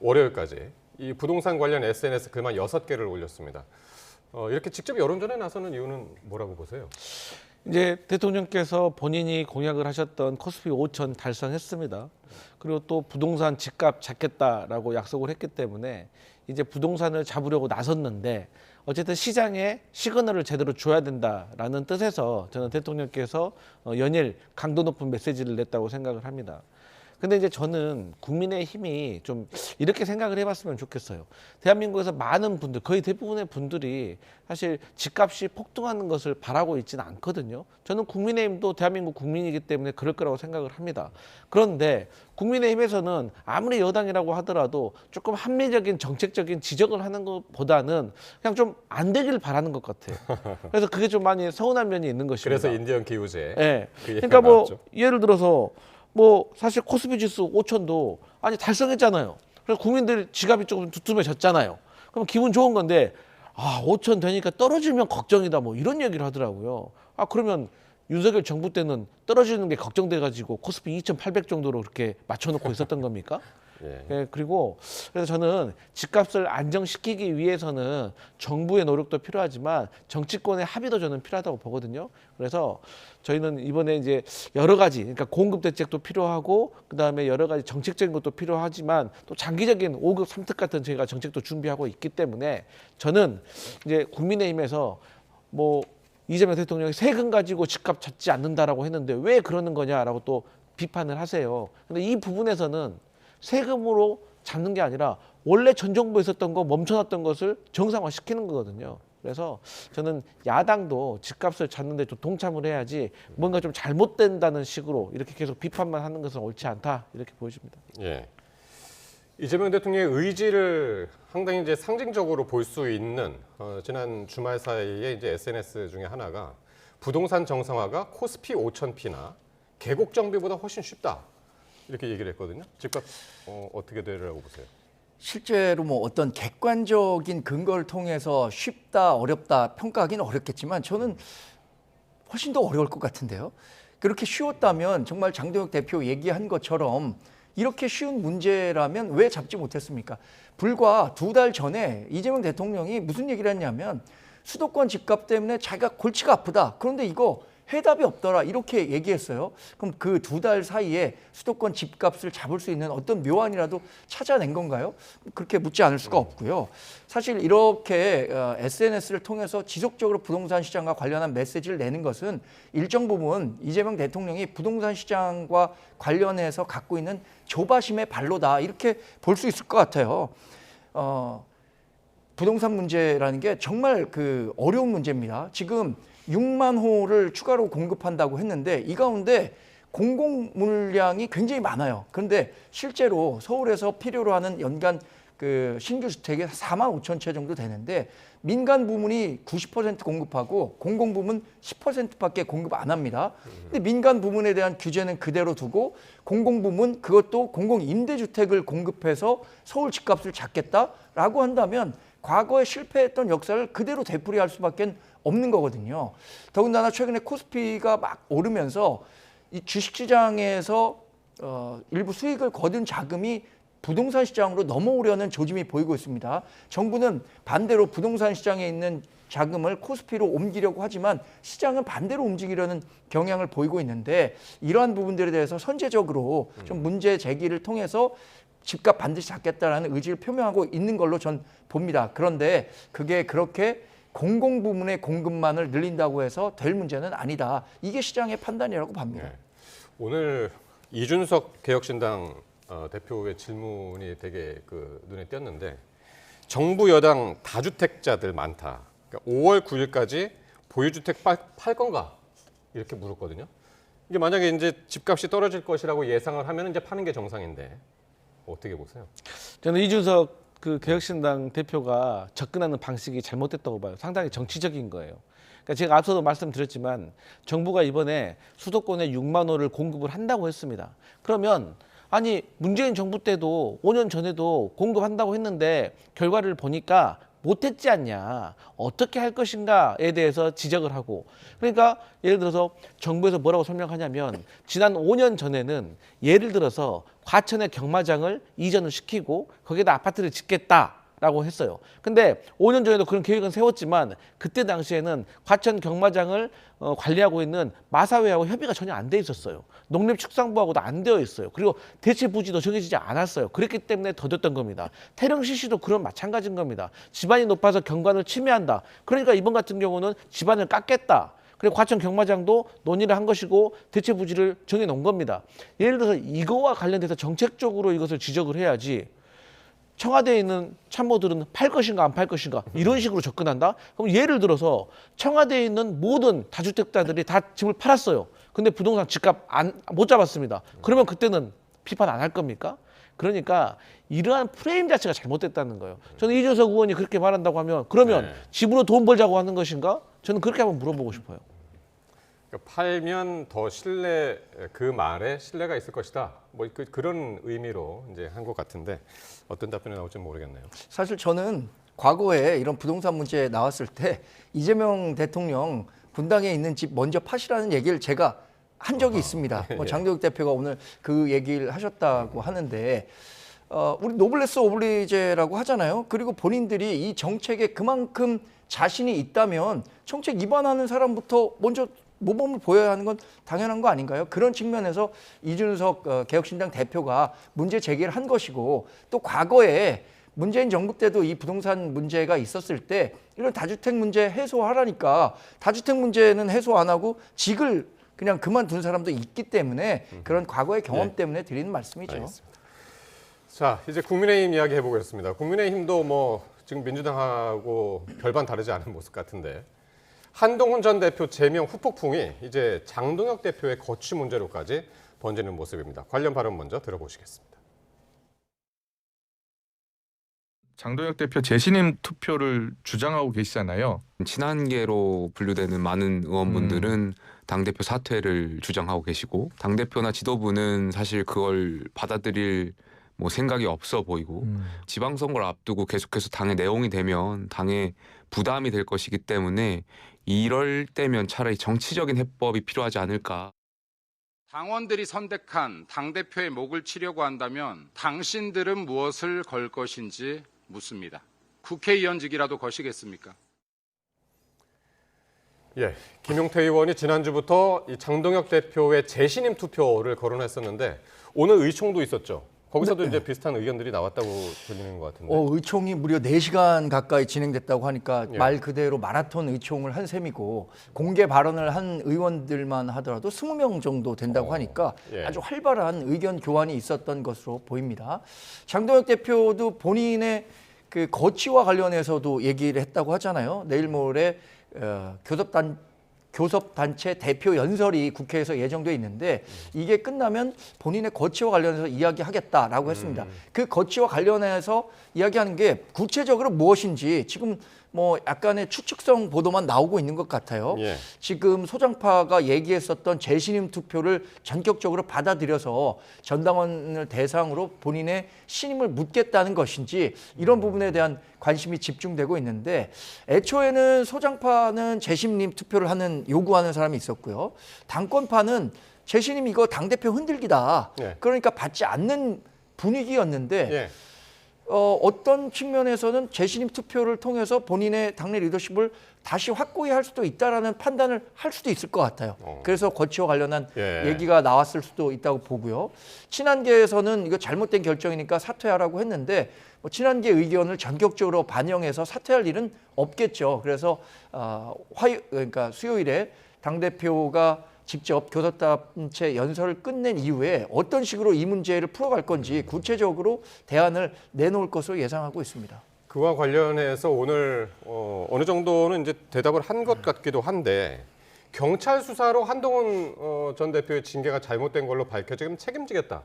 월요일까지 이 부동산 관련 SNS 글만 6개를 올렸습니다. 이렇게 직접 여론전에 나서는 이유는 뭐라고 보세요? 이제 대통령께서 본인이 공약을 하셨던 코스피 5천 달성했습니다. 그리고 또 부동산 집값 잡겠다라고 약속을 했기 때문에 이제 부동산을 잡으려고 나섰는데 어쨌든 시장에 시그널을 제대로 줘야 된다라는 뜻에서 저는 대통령께서 연일 강도 높은 메시지를 냈다고 생각을 합니다. 근데 이제 저는 국민의힘이 좀 이렇게 생각을 해봤으면 좋겠어요. 대한민국에서 많은 분들, 거의 대부분의 분들이 사실 집값이 폭등하는 것을 바라고 있지는 않거든요. 저는 국민의힘도 대한민국 국민이기 때문에 그럴 거라고 생각을 합니다. 그런데 국민의힘에서는 아무리 여당이라고 하더라도 조금 합리적인 정책적인 지적을 하는 것보다는 그냥 좀 안 되길 바라는 것 같아요. 그래서 그게 좀 많이 서운한 면이 있는 것입니다. 그래서 인디언 기후제. 네. 그 그러니까 뭐 나왔죠. 예를 들어서 뭐 사실 코스피 지수 5천도 아니 달성했잖아요. 그래서 국민들 지갑이 조금 두툼해졌잖아요. 그럼 기분 좋은 건데 5천 되니까 떨어지면 걱정이다 뭐 이런 얘기를 하더라고요. 그러면 윤석열 정부 때는 떨어지는 게 걱정돼가지고 코스피 2,800 정도로 그렇게 맞춰놓고 있었던 겁니까? 예, 그리고 그래서 저는 집값을 안정시키기 위해서는 정부의 노력도 필요하지만 정치권의 합의도 저는 필요하다고 보거든요. 그래서 저희는 이번에 이제 여러 가지, 그러니까 공급 대책도 필요하고 그다음에 여러 가지 정책적인 것도 필요하지만 또 장기적인 5급 3특 같은 저희가 정책도 준비하고 있기 때문에 저는 이제 국민의힘에서 뭐 이재명 대통령이 세금 가지고 집값 잡지 않는다라고 했는데 왜 그러는 거냐라고 또 비판을 하세요. 근데 이 부분에서는 세금으로 잡는 게 아니라 원래 전 정부에 있었던 거 멈춰놨던 것을 정상화시키는 거거든요. 그래서 저는 야당도 집값을 잡는 데 좀 동참을 해야지 뭔가 좀 잘못된다는 식으로 이렇게 계속 비판만 하는 것은 옳지 않다 이렇게 보여집니다. 예. 이재명 대통령의 의지를 상당히 이제 상징적으로 볼 수 있는 지난 주말 사이에 이제 SNS 중에 하나가 부동산 정상화가 코스피 5,000피나 계곡 정비보다 훨씬 쉽다 이렇게 얘기를 했거든요. 집값 어떻게 되리라고 보세요? 실제로 뭐 어떤 객관적인 근거를 통해서 쉽다, 어렵다 평가하기는 어렵겠지만 저는 훨씬 더 어려울 것 같은데요. 그렇게 쉬웠다면 정말 장동혁 대표 얘기한 것처럼 이렇게 쉬운 문제라면 왜 잡지 못했습니까? 불과 2달 전에 이재명 대통령이 무슨 얘기를 했냐면 수도권 집값 때문에 자기가 골치가 아프다. 그런데 이거 해답이 없더라. 이렇게 얘기했어요. 그럼 그 2달 사이에 수도권 집값을 잡을 수 있는 어떤 묘안이라도 찾아낸 건가요? 그렇게 묻지 않을 수가 없고요. 사실 이렇게 SNS를 통해서 지속적으로 부동산 시장과 관련한 메시지를 내는 것은 일정 부분 이재명 대통령이 부동산 시장과 관련해서 갖고 있는 조바심의 발로다. 이렇게 볼 수 있을 것 같아요. 부동산 문제라는 게 정말 어려운 문제입니다. 지금 6만 호를 추가로 공급한다고 했는데 이 가운데 공공 물량이 굉장히 많아요. 그런데 실제로 서울에서 필요로 하는 연간 신규 주택이 4만 5천 채 정도 되는데 민간 부문이 90% 공급하고 공공 부문 10%밖에 공급 안 합니다. 근데 민간 부문에 대한 규제는 그대로 두고 공공 부문 그것도 공공 임대주택을 공급해서 서울 집값을 잡겠다라고 한다면 과거에 실패했던 역사를 그대로 되풀이할 수밖에 없는 거거든요. 더군다나 최근에 코스피가 막 오르면서 이 주식시장에서 일부 수익을 거둔 자금이 부동산 시장으로 넘어오려는 조짐이 보이고 있습니다. 정부는 반대로 부동산 시장에 있는 자금을 코스피로 옮기려고 하지만 시장은 반대로 움직이려는 경향을 보이고 있는데 이러한 부분들에 대해서 선제적으로 좀 문제 제기를 통해서 집값 반드시 잡겠다라는 의지를 표명하고 있는 걸로 전 봅니다. 그런데 그게 그렇게 공공 부문의 공급만을 늘린다고 해서 될 문제는 아니다. 이게 시장의 판단이라고 봅니다. 네. 오늘 이준석 개혁신당 대표의 질문이 되게 눈에 띄었는데 정부 여당 다주택자들 많다. 그러니까 5월 9일까지 보유주택 팔 건가? 이렇게 물었거든요. 이게 만약에 이제 집값이 떨어질 것이라고 예상을 하면 이제 파는 게 정상인데 어떻게 보세요? 저는 이준석 개혁신당 대표가 접근하는 방식이 잘못됐다고 봐요. 상당히 정치적인 거예요. 그러니까 제가 앞서도 말씀드렸지만 정부가 이번에 수도권에 6만 호를 공급을 한다고 했습니다. 그러면 아니 문재인 정부 때도 5년 전에도 공급한다고 했는데 결과를 보니까 못했지 않냐. 어떻게 할 것인가에 대해서 지적을 하고 그러니까 예를 들어서 정부에서 뭐라고 설명하냐면 지난 5년 전에는 예를 들어서 과천의 경마장을 이전을 시키고 거기에다 아파트를 짓겠다라고 했어요. 근데 5년 전에도 그런 계획은 세웠지만 그때 당시에는 과천 경마장을 관리하고 있는 마사회하고 협의가 전혀 안 돼 있었어요. 농림축산부하고도 안 되어 있어요. 그리고 대체 부지도 정해지지 않았어요. 그렇기 때문에 더뎠던 겁니다. 태릉 시시도 그런 마찬가지인 겁니다. 지반이 높아서 경관을 침해한다. 그러니까 이번 같은 경우는 지반을 깎겠다. 그리고 과천 경마장도 논의를 한 것이고 대체 부지를 정해놓은 겁니다. 예를 들어서 이거와 관련돼서 정책적으로 이것을 지적을 해야지 청와대에 있는 참모들은 팔 것인가 안 팔 것인가 이런 식으로 접근한다? 그럼 예를 들어서 청와대에 있는 모든 다주택자들이 다 집을 팔았어요. 근데 부동산 집값 못 잡았습니다. 그러면 그때는 비판 안 할 겁니까? 그러니까 이러한 프레임 자체가 잘못됐다는 거예요. 저는 이준석 의원이 그렇게 말한다고 하면 그러면 집으로 돈 벌자고 하는 것인가? 저는 그렇게 한번 물어보고 싶어요. 그러니까 팔면 더 그 말에 신뢰가 있을 것이다. 뭐 그런 의미로 이제 한 것 같은데 어떤 답변이 나올지 모르겠네요. 사실 저는 과거에 이런 부동산 문제 나왔을 때 이재명 대통령 분당에 있는 집 먼저 파시라는 얘기를 제가 한 적이 있습니다. 장동혁 대표가 오늘 그 얘기를 하셨다고 하는데 우리 노블레스 오블리제라고 하잖아요. 그리고 본인들이 이 정책에 그만큼 자신이 있다면 정책 위반하는 사람부터 먼저 모범을 보여야 하는 건 당연한 거 아닌가요? 그런 측면에서 이준석 개혁신당 대표가 문제 제기를 한 것이고 또 과거에 문재인 정부 때도 이 부동산 문제가 있었을 때 이런 다주택 문제 해소하라니까 다주택 문제는 해소 안 하고 직을 그냥 그만둔 사람도 있기 때문에 그런 과거의 경험 때문에 드리는 말씀이죠. 알겠습니다. 자, 이제 국민의힘 이야기 해보겠습니다. 국민의힘도 지금 민주당하고 별반 다르지 않은 모습 같은데 한동훈 전 대표 제명 후폭풍이 이제 장동혁 대표의 거취 문제로까지 번지는 모습입니다. 관련 발언 먼저 들어보시겠습니다. 장동혁 대표 재신임 투표를 주장하고 계시잖아요. 친한계로 분류되는 많은 의원분들은 당대표 사퇴를 주장하고 계시고 당대표나 지도부는 사실 그걸 받아들일 생각이 없어 보이고 지방선거를 앞두고 계속해서 당의 내용이 되면 당의 부담이 될 것이기 때문에 이럴 때면 차라리 정치적인 해법이 필요하지 않을까. 당원들이 선택한 당대표의 목을 치려고 한다면 당신들은 무엇을 걸 것인지 묻습니다. 국회의원직이라도 거시겠습니까? 예, 김용태 의원이 지난주부터 이 장동혁 대표의 재신임 투표를 거론했었는데 오늘 의총도 있었죠. 거기서도 이제 비슷한 의견들이 나왔다고 들리는 것 같은데. 의총이 무려 4시간 가까이 진행됐다고 하니까 예. 말 그대로 마라톤 의총을 한 셈이고 공개 발언을 한 의원들만 하더라도 20명 정도 된다고 하니까 예. 아주 활발한 의견 교환이 있었던 것으로 보입니다. 장동혁 대표도 본인의 그 거취와 관련해서도 얘기를 했다고 하잖아요. 내일 모레 교섭단체 대표 연설이 국회에서 예정돼 있는데 이게 끝나면 본인의 거취와 관련해서 이야기하겠다라고 했습니다. 그 거취와 관련해서 이야기하는 게 구체적으로 무엇인지 지금 약간의 추측성 보도만 나오고 있는 것 같아요. 예. 지금 소장파가 얘기했었던 재신임 투표를 전격적으로 받아들여서 전당원을 대상으로 본인의 신임을 묻겠다는 것인지 이런 부분에 대한 관심이 집중되고 있는데 애초에는 소장파는 재신임 투표를 요구하는 사람이 있었고요. 당권파는 재신임 이거 당대표 흔들기다. 예. 그러니까 받지 않는 분위기였는데 예. 어떤 측면에서는 재신임 투표를 통해서 본인의 당내 리더십을 다시 확고히 할 수도 있다라는 판단을 할 수도 있을 것 같아요. 그래서 거취와 관련한 얘기가 나왔을 수도 있다고 보고요. 친한계에서는 이거 잘못된 결정이니까 사퇴하라고 했는데 친한계 의견을 전격적으로 반영해서 사퇴할 일은 없겠죠. 그래서 그러니까 수요일에 당대표가 직접 교섭단체 연설을 끝낸 이후에 어떤 식으로 이 문제를 풀어갈 건지 구체적으로 대안을 내놓을 것으로 예상하고 있습니다. 그와 관련해서 오늘 어느 정도는 이제 대답을 한 것 같기도 한데 경찰 수사로 한동훈 전 대표의 징계가 잘못된 걸로 밝혀지면 책임지겠다.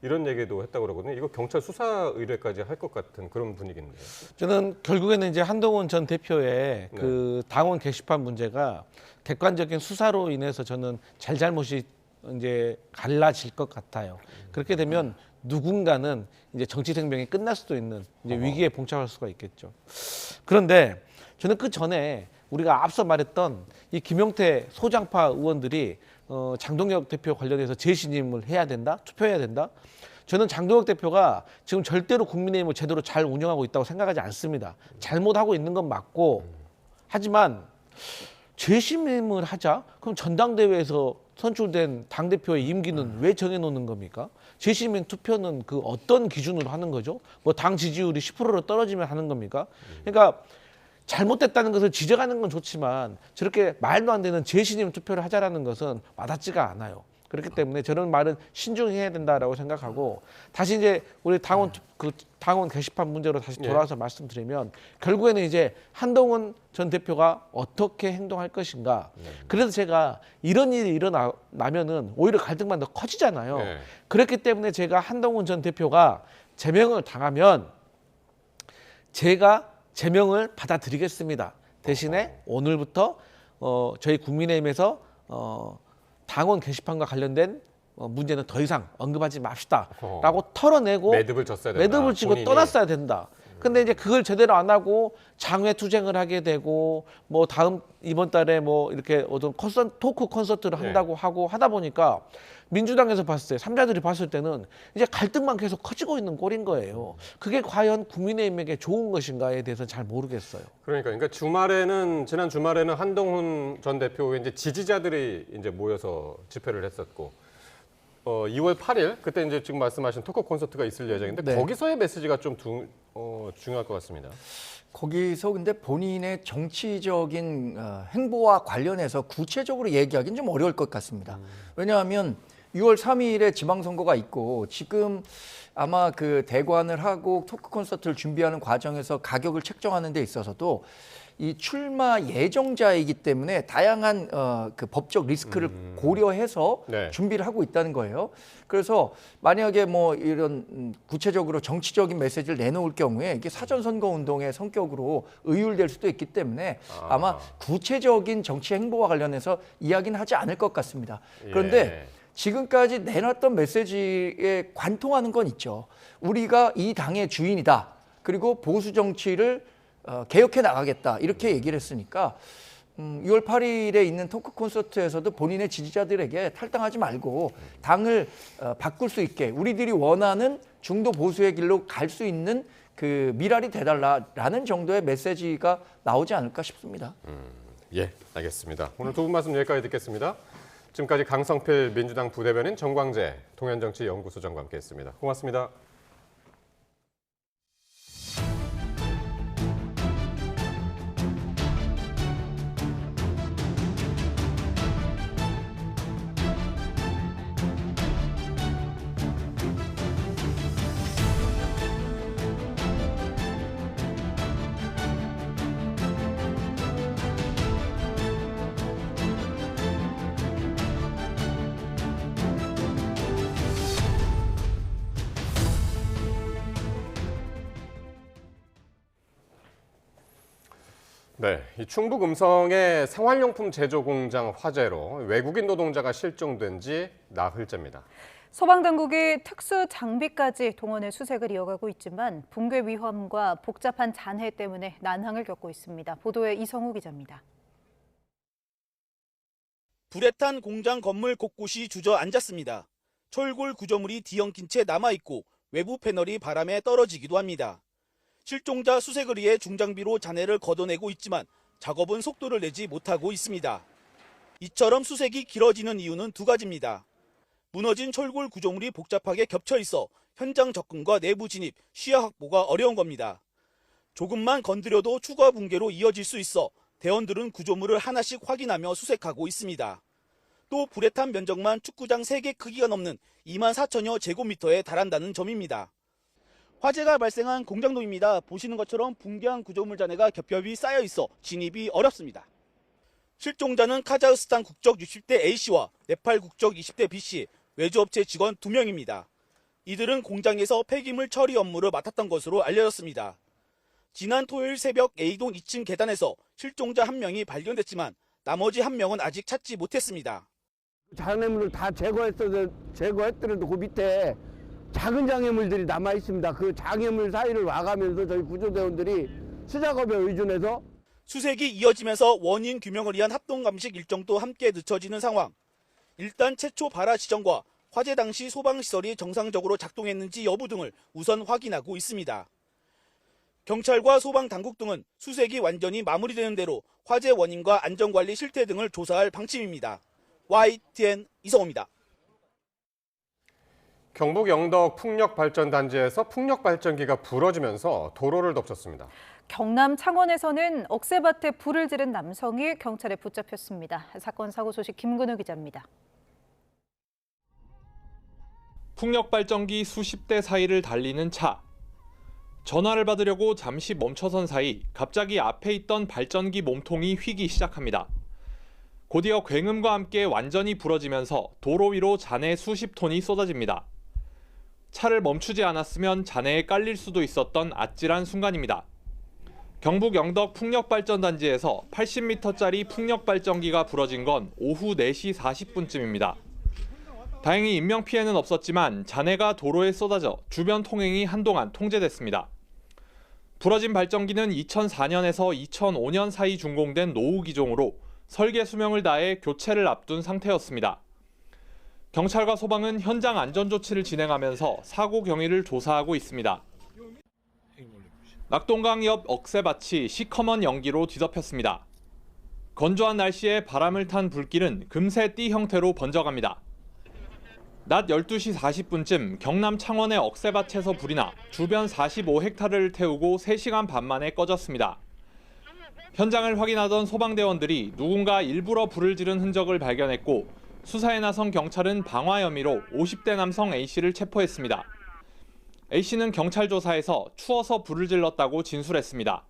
이런 얘기도 했다고 그러거든요. 이거 경찰 수사 의뢰까지 할 것 같은 그런 분위기인데요. 저는 결국에는 이제 한동훈 전 대표의 그 당원 게시판 문제가 객관적인 수사로 인해서 저는 잘잘못이 이제 갈라질 것 같아요. 그렇게 되면 누군가는 이제 정치 생명이 끝날 수도 있는 이제 위기에 봉착할 수가 있겠죠. 그런데 저는 그 전에 우리가 앞서 말했던 이 김용태 소장파 의원들이 장동혁 대표 관련해서 재신임을 해야 된다, 투표해야 된다. 저는 장동혁 대표가 지금 절대로 국민의힘을 제대로 잘 운영하고 있다고 생각하지 않습니다. 잘못하고 있는 건 맞고 하지만 재신임을 하자? 그럼 전당대회에서 선출된 당대표의 임기는 왜 정해놓는 겁니까? 재신임 투표는 그 어떤 기준으로 하는 거죠? 당 지지율이 10%로 떨어지면 하는 겁니까? 그러니까 잘못됐다는 것을 지적하는 건 좋지만 저렇게 말도 안 되는 재신임 투표를 하자라는 것은 와닿지가 않아요. 그렇기 때문에 저런 말은 신중해야 된다라고 생각하고 다시 이제 우리 당원 게시판 문제로 다시 돌아와서 말씀드리면 결국에는 이제 한동훈 전 대표가 어떻게 행동할 것인가. 그래서 제가 이런 일이 일어나면은 오히려 갈등만 더 커지잖아요. 그렇기 때문에 제가 한동훈 전 대표가 제명을 당하면 제가 제명을 받아들이겠습니다. 대신에 오늘부터 저희 국민의힘에서 당원 게시판과 관련된 문제는 더 이상 언급하지 맙시다라고 털어내고 매듭을 졌어야 된다. 매듭을 지고 본인이. 떠났어야 된다. 근데 이제 그걸 제대로 안 하고 장외 투쟁을 하게 되고 이번 달에 이렇게 어떤 토크 콘서트를 한다고 하고 하다 보니까 민주당에서 봤을 때 삼자들이 봤을 때는 이제 갈등만 계속 커지고 있는 꼴인 거예요. 그게 과연 국민의힘에게 좋은 것인가에 대해서 잘 모르겠어요. 그러니까 지난 주말에는 한동훈 전 대표의 이제 지지자들이 이제 모여서 집회를 했었고 2월 8일 그때 이제 지금 말씀하신 토크 콘서트가 있을 예정인데 거기서의 메시지가 좀 중요할 것 같습니다. 거기서 근데 본인의 정치적인 행보와 관련해서 구체적으로 얘기하기는 좀 어려울 것 같습니다. 왜냐하면 6월 3일에 지방선거가 있고 지금 아마 그 대관을 하고 토크 콘서트를 준비하는 과정에서 가격을 책정하는 데 있어서도 이 출마 예정자이기 때문에 다양한 그 법적 리스크를 고려해서 네. 준비를 하고 있다는 거예요. 그래서 만약에 뭐 이런 구체적으로 정치적인 메시지를 내놓을 경우에 이게 사전 선거 운동의 성격으로 의율될 수도 있기 때문에 아마 구체적인 정치 행보와 관련해서 이야기는 하지 않을 것 같습니다. 그런데 지금까지 내놨던 메시지에 관통하는 건 있죠. 우리가 이 당의 주인이다. 그리고 보수 정치를 개혁해 나가겠다. 이렇게 얘기를 했으니까 6월 8일에 있는 토크 콘서트에서도 본인의 지지자들에게 탈당하지 말고 당을 바꿀 수 있게 우리들이 원하는 중도 보수의 길로 갈 수 있는 그 미랄이 돼달라라는 정도의 메시지가 나오지 않을까 싶습니다. 예, 알겠습니다. 오늘 두 분 말씀 여기까지 듣겠습니다. 지금까지 강성필 민주당 부대변인, 정광재 동현정치연구소장과 함께했습니다. 고맙습니다. 네, 이 충북 음성의 생활용품 제조 공장 화재로 외국인 노동자가 실종된 지 나흘째입니다. 소방당국이 특수 장비까지 동원해 수색을 이어가고 있지만 붕괴 위험과 복잡한 잔해 때문에 난항을 겪고 있습니다. 보도에 이성우 기자입니다. 불에 탄 공장 건물 곳곳이 주저앉았습니다. 철골 구조물이 뒤엉킨 채 남아있고 외부 패널이 바람에 떨어지기도 합니다. 실종자 수색을 위해 중장비로 잔해를 걷어내고 있지만 작업은 속도를 내지 못하고 있습니다. 이처럼 수색이 길어지는 이유는 두 가지입니다. 무너진 철골 구조물이 복잡하게 겹쳐 있어 현장 접근과 내부 진입, 시야 확보가 어려운 겁니다. 조금만 건드려도 추가 붕괴로 이어질 수 있어 대원들은 구조물을 하나씩 확인하며 수색하고 있습니다. 또 불에 탄 면적만 축구장 3개 크기가 넘는 24,000여 제곱미터에 달한다는 점입니다. 화재가 발생한 공장동입니다. 보시는 것처럼 붕괴한 구조물 잔해가 겹겹이 쌓여 있어 진입이 어렵습니다. 실종자는 카자흐스탄 국적 60대 A씨와 네팔 국적 20대 B씨, 외주업체 직원 2명입니다. 이들은 공장에서 폐기물 처리 업무를 맡았던 것으로 알려졌습니다. 지난 토요일 새벽 A동 2층 계단에서 실종자 1명이 발견됐지만 나머지 1명은 아직 찾지 못했습니다. 장애물을 다 제거했더라도 그 밑에 작은 장애물들이 남아 있습니다. 그 장애물 사이를 와가면서 저희 구조대원들이 수작업에 의존해서 수색이 이어지면서 원인 규명을 위한 합동 감식 일정도 함께 늦춰지는 상황. 일단 최초 발화 지점과 화재 당시 소방시설이 정상적으로 작동했는지 여부 등을 우선 확인하고 있습니다. 경찰과 소방당국 등은 수색이 완전히 마무리되는 대로 화재 원인과 안전관리 실태 등을 조사할 방침입니다. YTN 이성호입니다. 경북 영덕 풍력발전단지에서 풍력발전기가 부러지면서 도로를 덮쳤습니다. 경남 창원에서는 억새밭에 불을 지른 남성이 경찰에 붙잡혔습니다. 사건 사고 소식 김근우 기자입니다. 풍력발전기 수십 대 사이를 달리는 차. 전화를 받으려고 잠시 멈춰선 사이 갑자기 앞에 있던 발전기 몸통이 휘기 시작합니다. 곧이어 굉음과 함께 완전히 부러지면서 도로 위로 잔해 수십 톤이 쏟아집니다. 차를 멈추지 않았으면 잔해에 깔릴 수도 있었던 아찔한 순간입니다. 경북 영덕 풍력발전단지에서 80m짜리 풍력발전기가 부러진 건 오후 4시 40분쯤입니다. 다행히 인명피해는 없었지만 잔해가 도로에 쏟아져 주변 통행이 한동안 통제됐습니다. 부러진 발전기는 2004년에서 2005년 사이 준공된 노후 기종으로 설계 수명을 다해 교체를 앞둔 상태였습니다. 경찰과 소방은 현장 안전조치를 진행하면서 사고 경위를 조사하고 있습니다. 낙동강 옆 억새밭이 시커먼 연기로 뒤덮였습니다. 건조한 날씨에 바람을 탄 불길은 금세 띠 형태로 번져갑니다. 낮 12시 40분쯤 경남 창원의 억새밭에서 불이 나 주변 45헥타르를 태우고 3시간 반 만에 꺼졌습니다. 현장을 확인하던 소방대원들이 누군가 일부러 불을 지른 흔적을 발견했고 수사에 나선 경찰은 방화 혐의로 50대 남성 A씨를 체포했습니다. A씨는 경찰 조사에서 추워서 불을 질렀다고 진술했습니다.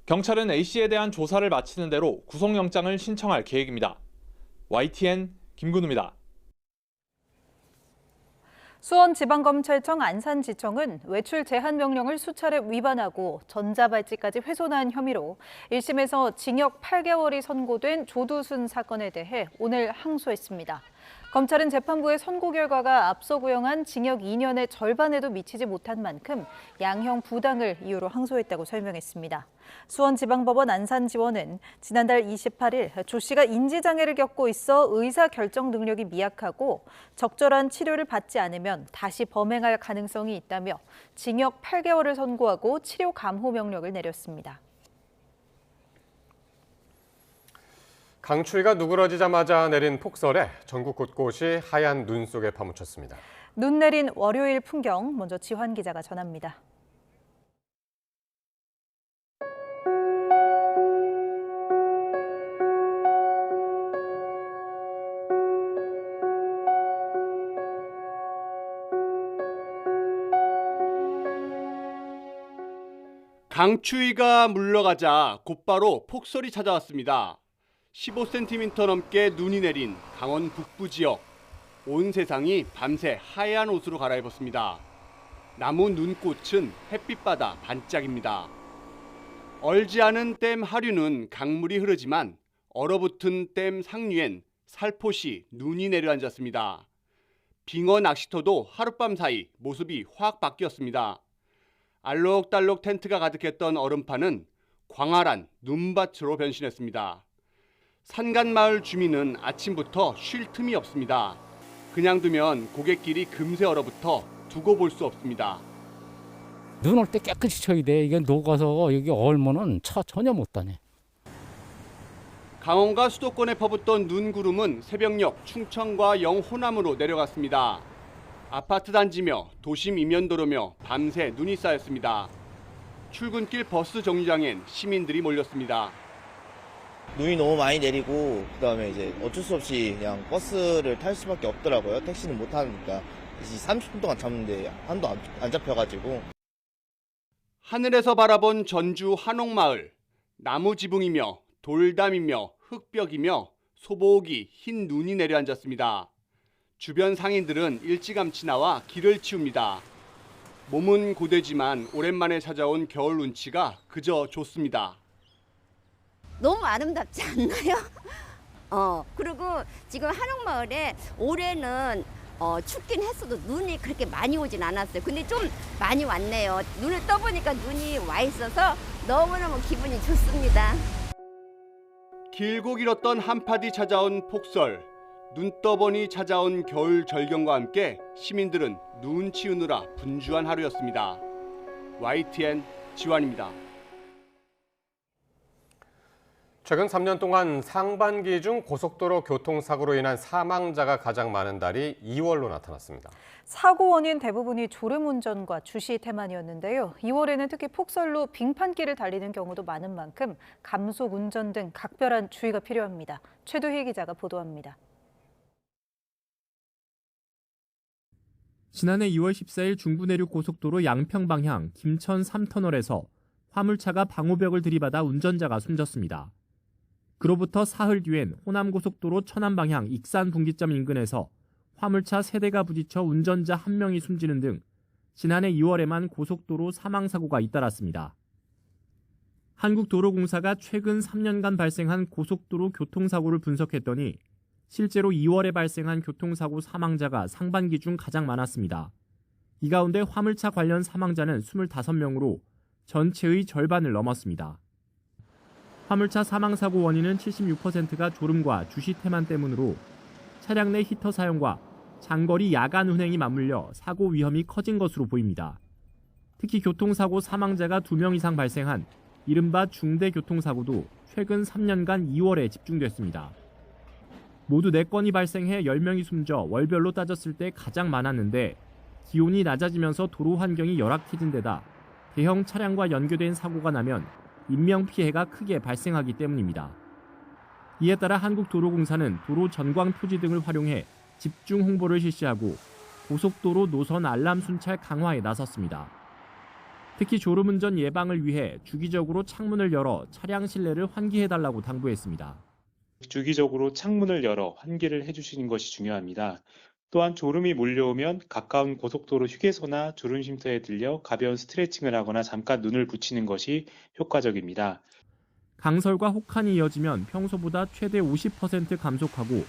경찰은 A씨에 대한 조사를 마치는 대로 구속영장을 신청할 계획입니다. YTN 김근우입니다. 수원지방검찰청 안산지청은 외출 제한 명령을 수차례 위반하고 전자발찌까지 훼손한 혐의로 1심에서 징역 8개월이 선고된 조두순 사건에 대해 오늘 항소했습니다. 검찰은 재판부의 선고 결과가 앞서 구형한 징역 2년의 절반에도 미치지 못한 만큼 양형 부당을 이유로 항소했다고 설명했습니다. 수원지방법원 안산지원은 지난달 28일 조 씨가 인지장애를 겪고 있어 의사결정 능력이 미약하고 적절한 치료를 받지 않으면 다시 범행할 가능성이 있다며 징역 8개월을 선고하고 치료 감호 명령을 내렸습니다. 강추위가 누그러지자마자 내린 폭설에 전국 곳곳이 하얀 눈 속에 파묻혔습니다. 눈 내린 월요일 풍경 먼저 지환 기자가 전합니다. 강추위가 물러가자 곧바로 폭설이 찾아왔습니다. 15cm 넘게 눈이 내린 강원 북부 지역. 온 세상이 밤새 하얀 옷으로 갈아입었습니다. 나무 눈꽃은 햇빛받아 반짝입니다. 얼지 않은 댐 하류는 강물이 흐르지만 얼어붙은 댐 상류엔 살포시 눈이 내려앉았습니다. 빙어 낚시터도 하룻밤 사이 모습이 확 바뀌었습니다. 알록달록 텐트가 가득했던 얼음판은 광활한 눈밭으로 변신했습니다. 산간마을 주민은 아침부터 쉴 틈이 없습니다. 그냥 두면 고갯길이 금세 얼어붙어 두고 볼 수 없습니다. 눈 올 때 깨끗이 쳐야 돼. 이게 녹아서 여기 얼면은 차 전혀 못 다녀. 강원과 수도권에 퍼붓던 눈구름은 새벽녘 충청과 영호남으로 내려갔습니다. 아파트 단지며 도심 이면도로며 밤새 눈이 쌓였습니다. 출근길 버스 정류장엔 시민들이 몰렸습니다. 눈이 너무 많이 내리고 그다음에 이제 어쩔 수 없이 그냥 버스를 탈 수밖에 없더라고요. 택시는 못 타니까 30분 동안 잡는데 한도 안 잡혀가지고. 하늘에서 바라본 전주 한옥마을. 나무 지붕이며 돌담이며 흙벽이며 소복이 흰 눈이 내려앉았습니다. 주변 상인들은 일찌감치 나와 길을 치웁니다. 몸은 고되지만 오랜만에 찾아온 겨울 운치가 그저 좋습니다. 너무 아름답지 않나요? 그리고 지금 한옥마을에 올해는 춥긴 했어도 눈이 그렇게 많이 오진 않았어요. 근데 좀 많이 왔네요. 눈을 떠보니까 눈이 와 있어서 너무너무 기분이 좋습니다. 길고 길었던 한파디 찾아온 폭설, 눈 떠보니 찾아온 겨울 절경과 함께 시민들은 눈 치우느라 분주한 하루였습니다. YTN 지환입니다. 최근 3년 동안 상반기 중 고속도로 교통사고로 인한 사망자가 가장 많은 달이 2월로 나타났습니다. 사고 원인 대부분이 졸음운전과 주시 태만이었는데요. 2월에는 특히 폭설로 빙판길을 달리는 경우도 많은 만큼 감속 운전 등 각별한 주의가 필요합니다. 최도희 기자가 보도합니다. 지난해 2월 14일 중부내륙 고속도로 양평 방향 김천 3터널에서 화물차가 방호벽을 들이받아 운전자가 숨졌습니다. 그로부터 사흘 뒤엔 호남고속도로 천안 방향 익산 분기점 인근에서 화물차 3대가 부딪혀 운전자 1명이 숨지는 등 지난해 2월에만 고속도로 사망사고가 잇따랐습니다. 한국도로공사가 최근 3년간 발생한 고속도로 교통사고를 분석했더니 실제로 2월에 발생한 교통사고 사망자가 상반기 중 가장 많았습니다. 이 가운데 화물차 관련 사망자는 25명으로 전체의 절반을 넘었습니다. 화물차 사망사고 원인은 76%가 졸음과 주시 태만 때문으로 차량 내 히터 사용과 장거리 야간 운행이 맞물려 사고 위험이 커진 것으로 보입니다. 특히 교통사고 사망자가 2명 이상 발생한 이른바 중대교통사고도 최근 3년간 2월에 집중됐습니다. 모두 4건이 발생해 10명이 숨져 월별로 따졌을 때 가장 많았는데 기온이 낮아지면서 도로 환경이 열악해진 데다 대형 차량과 연계된 사고가 나면 인명피해가 크게 발생하기 때문입니다. 이에 따라 한국도로공사는 도로 전광 표지 등을 활용해 집중 홍보를 실시하고 고속도로 노선 알람 순찰 강화에 나섰습니다. 특히 졸음운전 예방을 위해 주기적으로 창문을 열어 차량 실내를 환기해달라고 당부했습니다. 주기적으로 창문을 열어 환기를 해주시는 것이 중요합니다. 또한 졸음이 몰려오면 가까운 고속도로 휴게소나 졸음쉼터에 들려 가벼운 스트레칭을 하거나 잠깐 눈을 붙이는 것이 효과적입니다. 강설과 혹한이 이어지면 평소보다 최대 50% 감속하고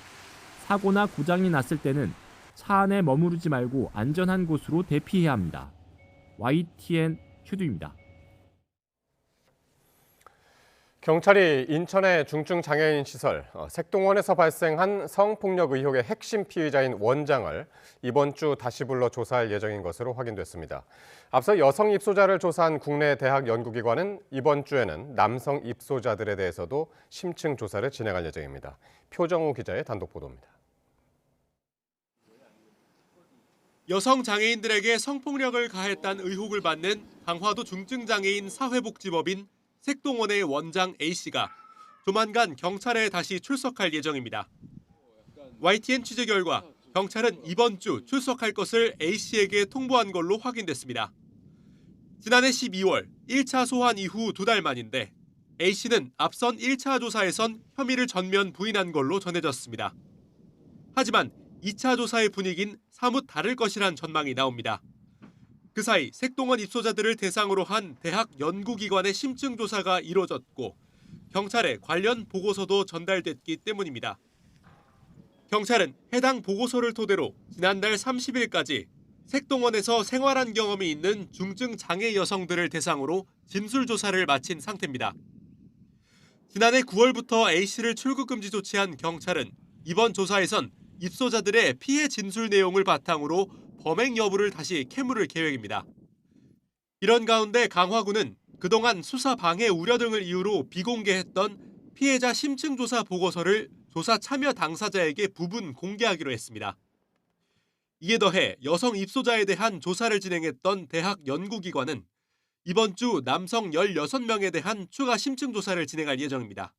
사고나 고장이 났을 때는 차 안에 머무르지 말고 안전한 곳으로 대피해야 합니다. YTN 휴두입니다. 경찰이 인천의 중증장애인 시설 색동원에서 발생한 성폭력 의혹의 핵심 피의자인 원장을 이번 주 다시 불러 조사할 예정인 것으로 확인됐습니다. 앞서 여성 입소자를 조사한 국내 대학 연구기관은 이번 주에는 남성 입소자들에 대해서도 심층 조사를 진행할 예정입니다. 표정우 기자의 단독 보도입니다. 여성 장애인들에게 성폭력을 가했다는 의혹을 받는 강화도 중증장애인 사회복지법인 색동원의 원장 A씨가 조만간 경찰에 다시 출석할 예정입니다. YTN 취재 결과 경찰은 이번 주 출석할 것을 A씨에게 통보한 걸로 확인됐습니다. 지난해 12월 1차 소환 이후 2달 만인데 A씨는 앞선 1차 조사에선 혐의를 전면 부인한 걸로 전해졌습니다. 하지만 2차 조사의 분위기는 사뭇 다를 것이란 전망이 나옵니다. 그 사이 색동원 입소자들을 대상으로 한 대학 연구기관의 심층 조사가 이뤄졌고 경찰에 관련 보고서도 전달됐기 때문입니다. 경찰은 해당 보고서를 토대로 지난달 30일까지 색동원에서 생활한 경험이 있는 중증 장애 여성들을 대상으로 진술 조사를 마친 상태입니다. 지난해 9월부터 A씨를 출국 금지 조치한 경찰은 이번 조사에선 입소자들의 피해 진술 내용을 바탕으로 범행 여부를 다시 캐물을 계획입니다. 이런 가운데 강화구는 그동안 수사 방해 우려 등을 이유로 비공개했던 피해자 심층 조사 보고서를 조사 참여 당사자에게 부분 공개하기로 했습니다. 이에 더해 여성 입소자에 대한 조사를 진행했던 대학 연구기관은 이번 주 남성 16명에 대한 추가 심층 조사를 진행할 예정입니다.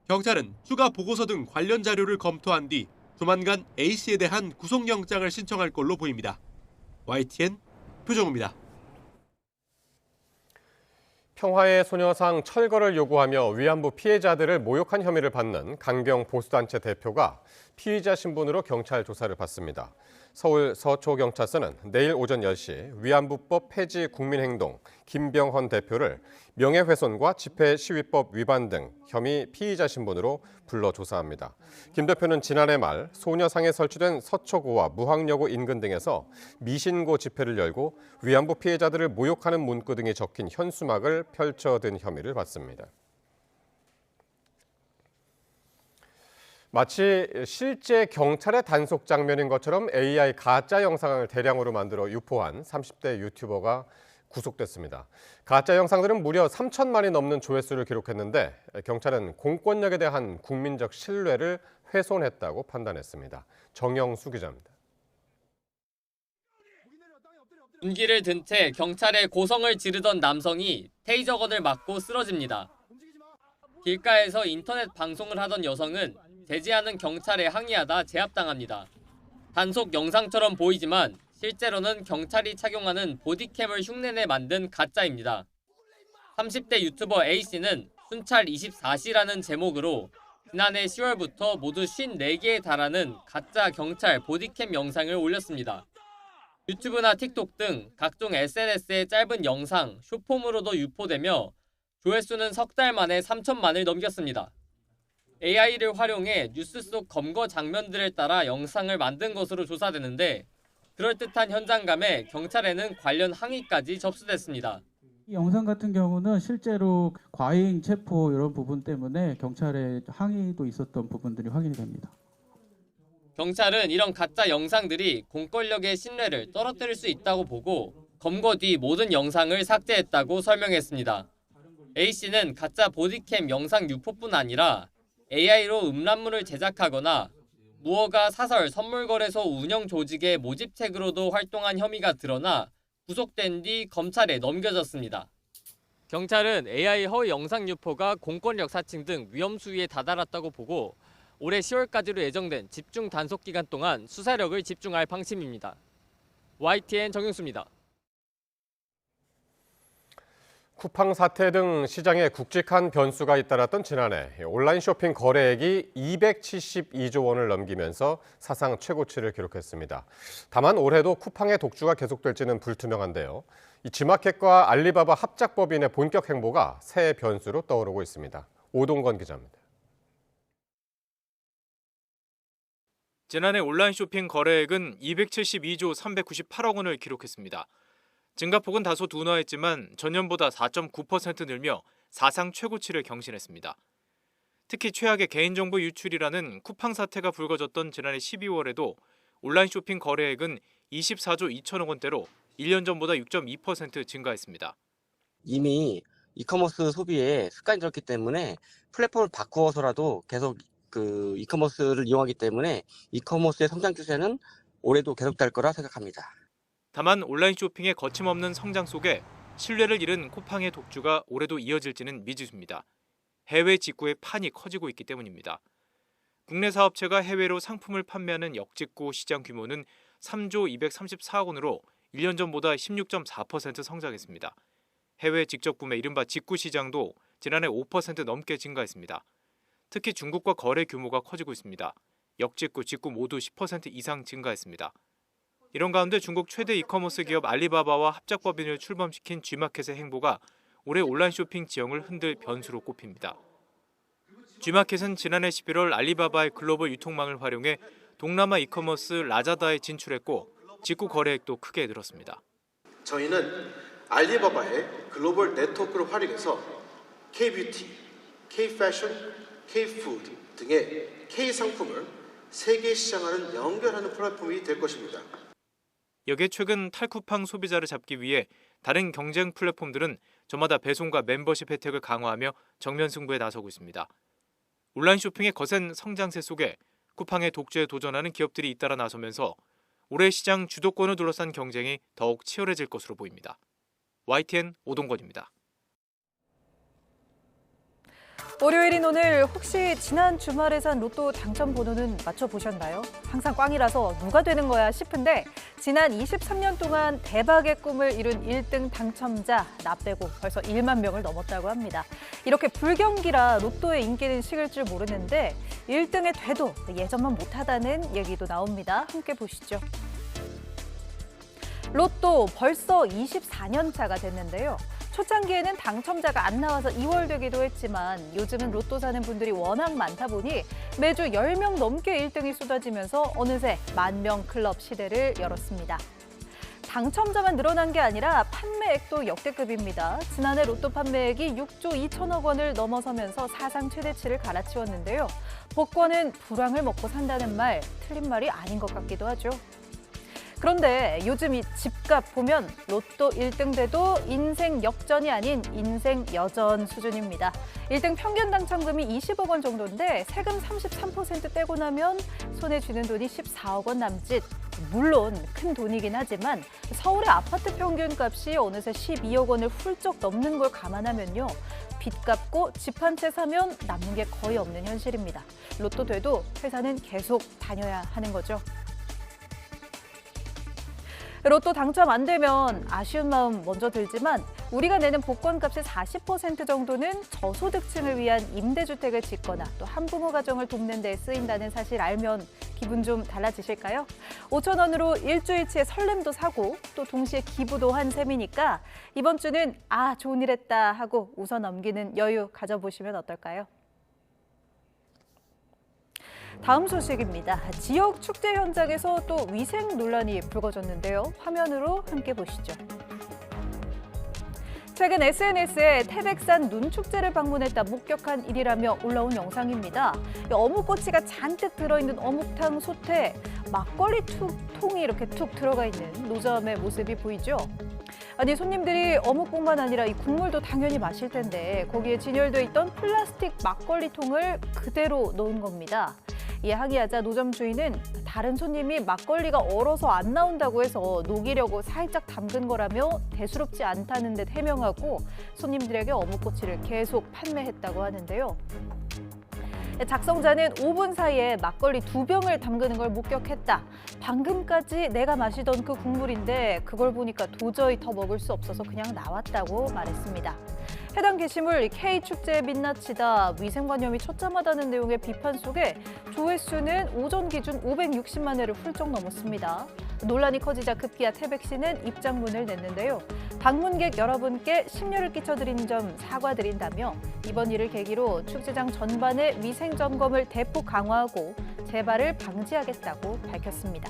경찰은 추가 보고서 등 관련 자료를 검토한 뒤 조만간 A씨에 대한 구속영장을 신청할 걸로 보입니다. YTN 표정우입니다. 평화의 소녀상 철거를 요구하며 위안부 피해자들을 모욕한 혐의를 받는 강경 보수단체 대표가 피의자 신분으로 경찰 조사를 받습니다. 서울 서초경찰서는 내일 오전 10시 위안부법 폐지 국민행동 김병헌 대표를 명예훼손과 집회시위법 위반 등 혐의 피의자 신분으로 불러 조사합니다. 김 대표는 지난해 말 소녀상에 설치된 서초고와 무학여고 인근 등에서 미신고 집회를 열고 위안부 피해자들을 모욕하는 문구 등이 적힌 현수막을 펼쳐든 혐의를 받습니다. 마치 실제 경찰의 단속 장면인 것처럼 AI 가짜 영상을 대량으로 만들어 유포한 30대 유튜버가 구속됐습니다. 가짜 영상들은 무려 3천만이 넘는 조회수를 기록했는데 경찰은 공권력에 대한 국민적 신뢰를 훼손했다고 판단했습니다. 정영수 기자입니다. 군기를 든 채 경찰에 고성을 지르던 남성이 테이저건을 맞고 쓰러집니다. 길가에서 인터넷 방송을 하던 여성은 되지 않은 경찰에 항의하다 제압당합니다. 단속 영상처럼 보이지만 실제로는 경찰이 착용하는 보디캠을 흉내내 만든 가짜입니다. 30대 유튜버 A씨는 순찰 24시라는 제목으로 지난해 10월부터 모두 54개에 달하는 가짜 경찰 보디캠 영상을 올렸습니다. 유튜브나 틱톡 등 각종 SNS의 짧은 영상, 숏폼으로도 유포되며 조회수는 석 달 만에 3천만을 넘겼습니다. AI를 활용해 뉴스 속 검거 장면들을 따라 영상을 만든 것으로 조사되는데 그럴듯한 현장감에 경찰에는 관련 항의까지 접수됐습니다. 이 영상 같은 경우는 실제로 과잉 체포 이런 부분 때문에 경찰에 항의도 있었던 부분들이 확인이 됩니다. 경찰은 이런 가짜 영상들이 공권력의 신뢰를 떨어뜨릴 수 있다고 보고 검거 뒤 모든 영상을 삭제했다고 설명했습니다. A씨는 가짜 보디캠 영상 유포뿐 아니라 AI로 음란물을 제작하거나 무허가 사설 선물거래소 운영 조직의 모집책으로도 활동한 혐의가 드러나 구속된 뒤 검찰에 넘겨졌습니다. 경찰은 AI 허위 영상 유포가 공권력 사칭 등 위험 수위에 다다랐다고 보고 올해 10월까지로 예정된 집중 단속 기간 동안 수사력을 집중할 방침입니다. YTN 정영수입니다. 쿠팡 사태 등 시장에 굵직한 변수가 잇따랐던 지난해 온라인 쇼핑 거래액이 272조 원을 넘기면서 사상 최고치를 기록했습니다. 다만 올해도 쿠팡의 독주가 계속될지는 불투명한데요. 이 G마켓과 알리바바 합작법인의 본격 행보가 새 변수로 떠오르고 있습니다. 오동건 기자입니다. 지난해 온라인 쇼핑 거래액은 272조 398억 원을 기록했습니다. 증가폭은 다소 둔화했지만 전년보다 4.9% 늘며 사상 최고치를 경신했습니다. 특히 최악의 개인정보 유출이라는 쿠팡 사태가 불거졌던 지난해 12월에도 온라인 쇼핑 거래액은 24조 2천억 원대로 1년 전보다 6.2% 증가했습니다. 이미 이커머스 소비에 습관이 들었기 때문에 플랫폼을 바꾸어서라도 계속 그 이커머스를 이용하기 때문에 이커머스의 성장 추세는 올해도 계속될 거라 생각합니다. 다만 온라인 쇼핑의 거침없는 성장 속에 신뢰를 잃은 쿠팡의 독주가 올해도 이어질지는 미지수입니다. 해외 직구의 판이 커지고 있기 때문입니다. 국내 사업체가 해외로 상품을 판매하는 역직구 시장 규모는 3조 234억 원으로 1년 전보다 16.4% 성장했습니다. 해외 직접 구매 이른바 직구 시장도 지난해 5% 넘게 증가했습니다. 특히 중국과 거래 규모가 커지고 있습니다. 역직구, 직구 모두 10% 이상 증가했습니다. 이런 가운데 중국 최대 이커머스 기업 알리바바와 합작법인을 출범시킨 G마켓의 행보가 올해 온라인 쇼핑 지형을 흔들 변수로 꼽힙니다. G마켓은 지난해 11월 알리바바의 글로벌 유통망을 활용해 동남아 이커머스 라자다에 진출했고 직구 거래액도 크게 늘었습니다. 저희는 알리바바의 글로벌 네트워크를 활용해서 K-뷰티, K-패션, K-푸드 등의 K-상품을 세계 시장과는 연결하는 플랫폼이 될 것입니다. 여기에 최근 탈쿠팡 소비자를 잡기 위해 다른 경쟁 플랫폼들은 저마다 배송과 멤버십 혜택을 강화하며 정면 승부에 나서고 있습니다. 온라인 쇼핑의 거센 성장세 속에 쿠팡의 독주에 도전하는 기업들이 잇따라 나서면서 올해 시장 주도권을 둘러싼 경쟁이 더욱 치열해질 것으로 보입니다. YTN 오동건입니다. 월요일인 오늘 혹시 지난 주말에 산 로또 당첨 번호는 맞춰보셨나요? 항상 꽝이라서 누가 되는 거야 싶은데 지난 23년 동안 대박의 꿈을 이룬 1등 당첨자 나 빼고 벌써 1만 명을 넘었다고 합니다. 이렇게 불경기라 로또의 인기는 식을 줄 모르는데 1등에 돼도 예전만 못하다는 얘기도 나옵니다. 함께 보시죠. 로또 벌써 24년 차가 됐는데요. 초창기에는 당첨자가 안 나와서 2월 되기도 했지만 요즘은 로또 사는 분들이 워낙 많다 보니 매주 10명 넘게 1등이 쏟아지면서 어느새 10,000명 클럽 시대를 열었습니다. 당첨자만 늘어난 게 아니라 판매액도 역대급입니다. 지난해 로또 판매액이 6조 2천억 원을 넘어서면서 사상 최대치를 갈아치웠는데요. 복권은 불황을 먹고 산다는 말, 틀린 말이 아닌 것 같기도 하죠. 그런데 요즘 이 집값 보면 로또 1등 돼도 인생 역전이 아닌 인생 여전 수준입니다. 1등 평균 당첨금이 20억 원 정도인데 세금 33% 떼고 나면 손에 쥐는 돈이 14억 원 남짓. 물론 큰 돈이긴 하지만 서울의 아파트 평균값이 어느새 12억 원을 훌쩍 넘는 걸 감안하면요. 빚 갚고 집 한 채 사면 남는 게 거의 없는 현실입니다. 로또 돼도 회사는 계속 다녀야 하는 거죠. 로또 당첨 안 되면 아쉬운 마음 먼저 들지만 우리가 내는 복권값의 40% 정도는 저소득층을 위한 임대주택을 짓거나 또 한부모 가정을 돕는 데 쓰인다는 사실 알면 기분 좀 달라지실까요? 5천 원으로 일주일치의 설렘도 사고 또 동시에 기부도 한 셈이니까 이번 주는 아 좋은 일 했다 하고 웃어 넘기는 여유 가져보시면 어떨까요? 다음 소식입니다. 지역 축제 현장에서 또 위생 논란이 불거졌는데요. 화면으로 함께 보시죠. 최근 SNS에 태백산 눈축제를 방문했다 목격한 일이라며 올라온 영상입니다. 어묵꼬치가 잔뜩 들어있는 어묵탕 솥에 막걸리 통이 이렇게 툭 들어가 있는 노점의 모습이 보이죠. 아니 손님들이 어묵뿐만 아니라 이 국물도 당연히 마실 텐데 거기에 진열돼 있던 플라스틱 막걸리 통을 그대로 넣은 겁니다. 이에 항의하자 노점 주인은 다른 손님이 막걸리가 얼어서 안 나온다고 해서 녹이려고 살짝 담근 거라며 대수롭지 않다는 듯 해명하고 손님들에게 어묵꼬치를 계속 판매했다고 하는데요. 작성자는 5분 사이에 막걸리 2병을 담그는 걸 목격했다. 방금까지 내가 마시던 그 국물인데 그걸 보니까 도저히 더 먹을 수 없어서 그냥 나왔다고 말했습니다. 해당 게시물 K축제에 민낯이다, 위생관념이 처참하다는 내용의 비판 속에 조회수는 오전 기준 560만 회를 훌쩍 넘었습니다. 논란이 커지자 급기야 태백 씨는 입장문을 냈는데요. 방문객 여러분께 심려를 끼쳐드린 점 사과드린다며 이번 일을 계기로 축제장 전반의 위생 점검을 대폭 강화하고 재발을 방지하겠다고 밝혔습니다.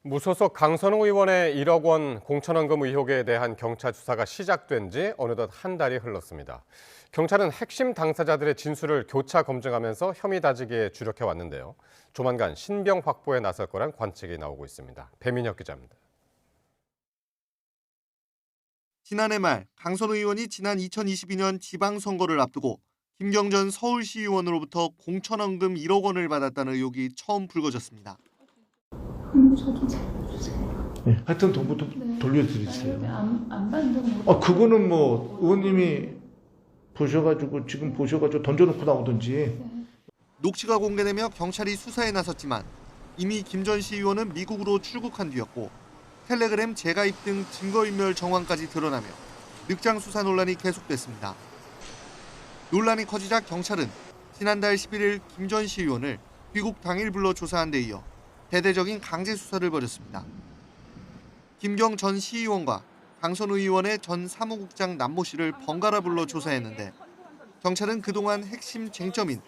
무소속 강선우 의원의 1억 원 공천원금 의혹에 대한 경찰 수사가 시작된 지 어느덧 한 달이 흘렀습니다. 경찰은 핵심 당사자들의 진술을 교차 검증하면서 혐의 다지기에 주력해 왔는데요. 조만간 신병 확보에 나설 거란 관측이 나오고 있습니다. 배민혁 기자입니다. 지난해 말 강선우 의원이 지난 2022년 지방선거를 앞두고 김경전 서울시의원으로부터 공천원금 1억 원을 받았다는 의혹이 처음 불거졌습니다. 저도 잘 주세요. 네, 하여튼 돈부터 네. 돌려드리세요. 안 받는 거. 그거는 뭐 의원님이 보셔가지고 지금 보셔가지고 던져놓고 나오든지. 네. 녹취가 공개되며 경찰이 수사에 나섰지만 이미 김 전 시의원은 미국으로 출국한 뒤였고 텔레그램 재가입 등 증거인멸 정황까지 드러나며 늑장 수사 논란이 계속됐습니다. 논란이 커지자 경찰은 지난달 11일 김 전 시의원을 귀국 당일 불러 조사한 데 이어 대대적인 강제 수사를 벌였습니다. 김경 전 시의원과 강선우 의원의 전 사무국장 남모 씨를 번갈아 불러 조사했는데 경찰은 그동안 핵심 쟁점인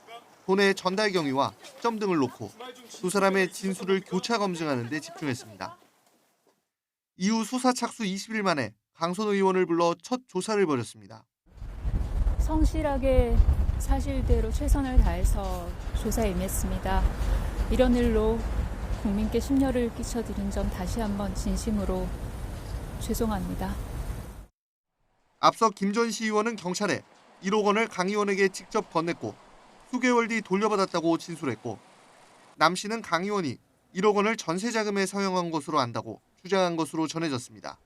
돈의 전달 경위와 시점 등을 놓고 두 사람의 진술을 교차 검증하는 데 집중했습니다. 이후 수사 착수 20일 만에 강선우 의원을 불러 첫 조사를 벌였습니다. 성실하게 사실대로 최선을 다해서 조사에 임했습니다. 이런 일로 국민께 심려를 끼쳐드린 점 다시 한번 진심으로 죄송합니다. 앞서 김 전 시의원은 경찰에 1억 원을 강 의원에게 직접 건넸고 수개월 뒤 돌려받았다고 진술했고 남 씨는 강 의원이 1억 원을 전세 자금에 사용한 것으로 안다고 주장한 것으로 전해졌습니다.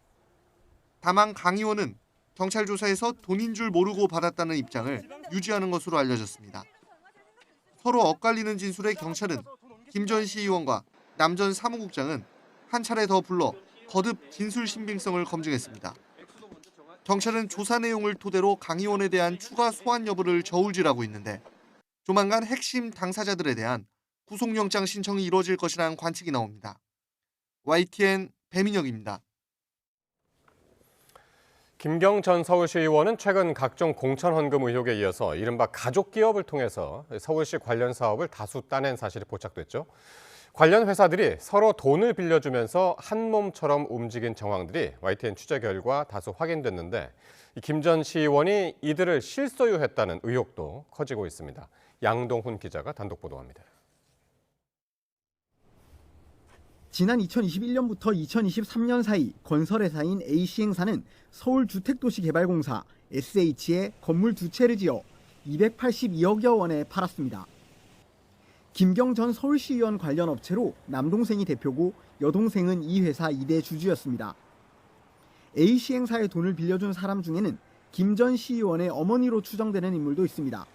다만 강 의원은 경찰 조사에서 돈인 줄 모르고 받았다는 입장을 유지하는 것으로 알려졌습니다. 서로 엇갈리는 진술에 경찰은 김 전 시의원과 남 전 사무국장은 한 차례 더 불러 거듭 진술 신빙성을 검증했습니다. 경찰은 조사 내용을 토대로 강 의원에 대한 추가 소환 여부를 저울질하고 있는데 조만간 핵심 당사자들에 대한 구속영장 신청이 이루어질 것이라는 관측이 나옵니다. YTN 배민혁입니다. 김경 전 서울시 의원은 최근 각종 공천 헌금 의혹에 이어서 이른바 가족 기업을 통해서 서울시 관련 사업을 다수 따낸 사실이 포착됐죠. 관련 회사들이 서로 돈을 빌려주면서 한 몸처럼 움직인 정황들이 YTN 취재 결과 다수 확인됐는데 김 전 시의원이 이들을 실소유했다는 의혹도 커지고 있습니다. 양동훈 기자가 단독 보도합니다. 지난 2021년부터 2023년 사이 건설회사인 A시행사는 서울주택도시개발공사 SH에 건물 2채를 지어 282억여 원에 팔았습니다. 김경 전 서울시의원 관련 업체로 남동생이 대표고 여동생은 이 회사 2대 주주였습니다. A시행사에 돈을 빌려준 사람 중에는 김 전 시의원의 어머니로 추정되는 인물도 있습니다.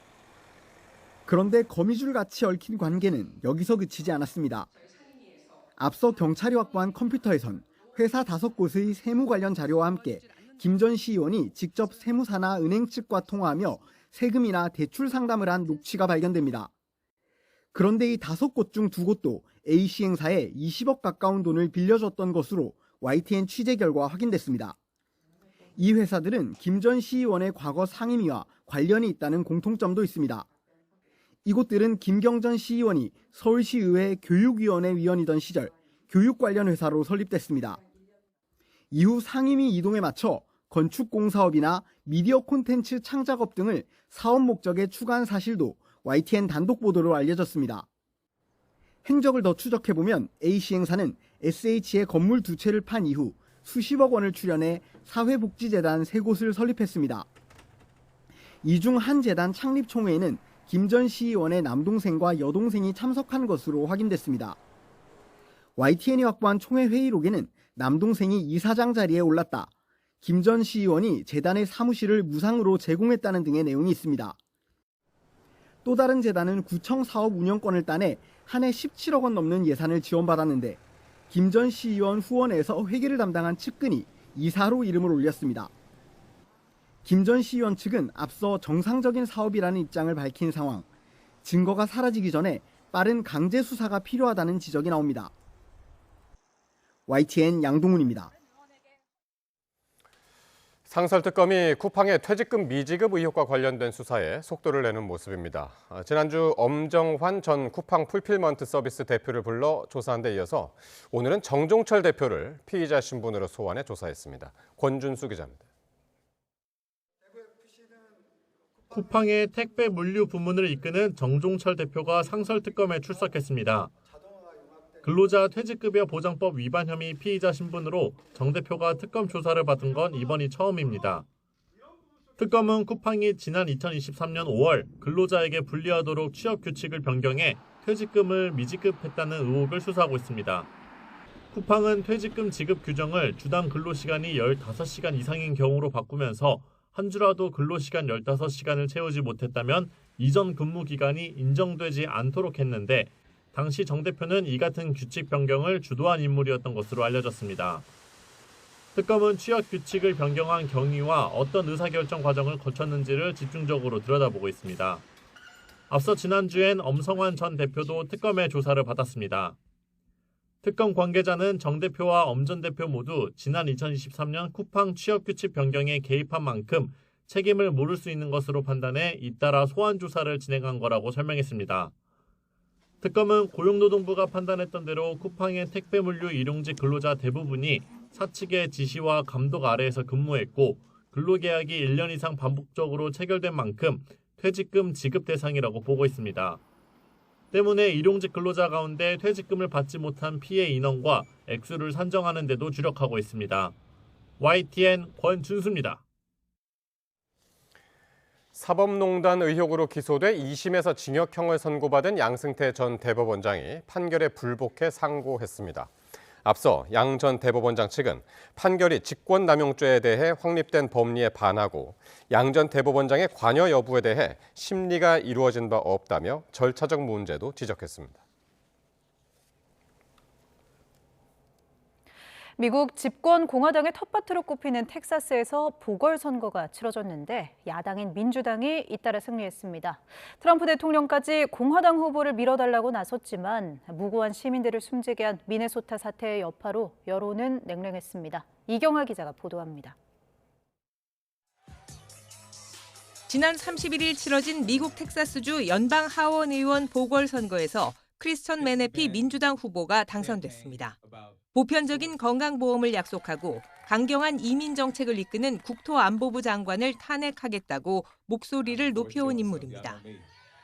그런데 거미줄같이 얽힌 관계는 여기서 그치지 않았습니다. 앞서 경찰이 확보한 컴퓨터에선 회사 5곳의 세무 관련 자료와 함께 김 전 시의원이 직접 세무사나 은행 측과 통화하며 세금이나 대출 상담을 한 녹취가 발견됩니다. 그런데 이 5곳 중 2곳도 A시행사에 20억 가까운 돈을 빌려줬던 것으로 YTN 취재 결과 확인됐습니다. 이 회사들은 김 전 시의원의 과거 상임위와 관련이 있다는 공통점도 있습니다. 이곳들은 김경 전 시의원이 서울시의회 교육위원회 위원이던 시절 교육 관련 회사로 설립됐습니다. 이후 상임위 이동에 맞춰 건축공사업이나 미디어 콘텐츠 창작업 등을 사업 목적에 추가한 사실도 YTN 단독 보도로 알려졌습니다. 행적을 더 추적해보면 A시행사는 SH의 건물 2채를 판 이후 수십억 원을 출연해 사회복지재단 3곳을 설립했습니다. 이 중 한 재단 창립 총회에는 김 전 시의원의 남동생과 여동생이 참석한 것으로 확인됐습니다. YTN이 확보한 총회 회의록에는 남동생이 이사장 자리에 올랐다. 김 전 시의원이 재단의 사무실을 무상으로 제공했다는 등의 내용이 있습니다. 또 다른 재단은 구청 사업 운영권을 따내 한 해 17억 원 넘는 예산을 지원받았는데 김 전 시의원 후원에서 회계를 담당한 측근이 이사로 이름을 올렸습니다. 김 전 시의원 측은 앞서 정상적인 사업이라는 입장을 밝힌 상황, 증거가 사라지기 전에 빠른 강제 수사가 필요하다는 지적이 나옵니다. YTN 양동훈입니다. 상설특검이 쿠팡의 퇴직금 미지급 의혹과 관련된 수사에 속도를 내는 모습입니다. 지난주 엄정환 전 쿠팡 풀필먼트 서비스 대표를 불러 조사한 데 이어서 오늘은 정종철 대표를 피의자 신분으로 소환해 조사했습니다. 권준수 기자입니다. 쿠팡의 택배 물류 부문을 이끄는 정종철 대표가 상설특검에 출석했습니다. 근로자 퇴직급여 보장법 위반 혐의 피의자 신분으로 정 대표가 특검 조사를 받은 건 이번이 처음입니다. 특검은 쿠팡이 지난 2023년 5월 근로자에게 불리하도록 취업 규칙을 변경해 퇴직금을 미지급했다는 의혹을 수사하고 있습니다. 쿠팡은 퇴직금 지급 규정을 주당 근로시간이 15시간 이상인 경우로 바꾸면서 한 주라도 근로시간 15시간을 채우지 못했다면 이전 근무 기간이 인정되지 않도록 했는데 당시 정 대표는 이 같은 규칙 변경을 주도한 인물이었던 것으로 알려졌습니다. 특검은 취업 규칙을 변경한 경위와 어떤 의사결정 과정을 거쳤는지를 집중적으로 들여다보고 있습니다. 앞서 지난주엔 엄성환 전 대표도 특검의 조사를 받았습니다. 특검 관계자는 정 대표와 엄 전 대표 모두 지난 2023년 쿠팡 취업 규칙 변경에 개입한 만큼 책임을 물을 수 있는 것으로 판단해 잇따라 소환 조사를 진행한 거라고 설명했습니다. 특검은 고용노동부가 판단했던 대로 쿠팡의 택배 물류 일용직 근로자 대부분이 사측의 지시와 감독 아래에서 근무했고 근로계약이 1년 이상 반복적으로 체결된 만큼 퇴직금 지급 대상이라고 보고 있습니다. 때문에 일용직 근로자 가운데 퇴직금을 받지 못한 피해 인원과 액수를 산정하는 데도 주력하고 있습니다. YTN 권준수입니다. 사법농단 의혹으로 기소돼 2심에서 징역형을 선고받은 양승태 전 대법원장이 판결에 불복해 상고했습니다. 앞서 양 전 대법원장 측은 판결이 직권남용죄에 대해 확립된 법리에 반하고 양 전 대법원장의 관여 여부에 대해 심리가 이루어진 바 없다며 절차적 문제도 지적했습니다. 미국 집권 공화당의 텃밭으로 꼽히는 텍사스에서 보궐선거가 치러졌는데 야당인 민주당이 잇따라 승리했습니다. 트럼프 대통령까지 공화당 후보를 밀어달라고 나섰지만 무고한 시민들을 숨지게 한 미네소타 사태의 여파로 여론은 냉랭했습니다. 이경아 기자가 보도합니다. 지난 31일 치러진 미국 텍사스주 연방 하원의원 보궐선거에서 크리스천 메네피 민주당 후보가 당선됐습니다. 보편적인 건강보험을 약속하고 강경한 이민 정책을 이끄는 국토안보부 장관을 탄핵하겠다고 목소리를 높여온 인물입니다.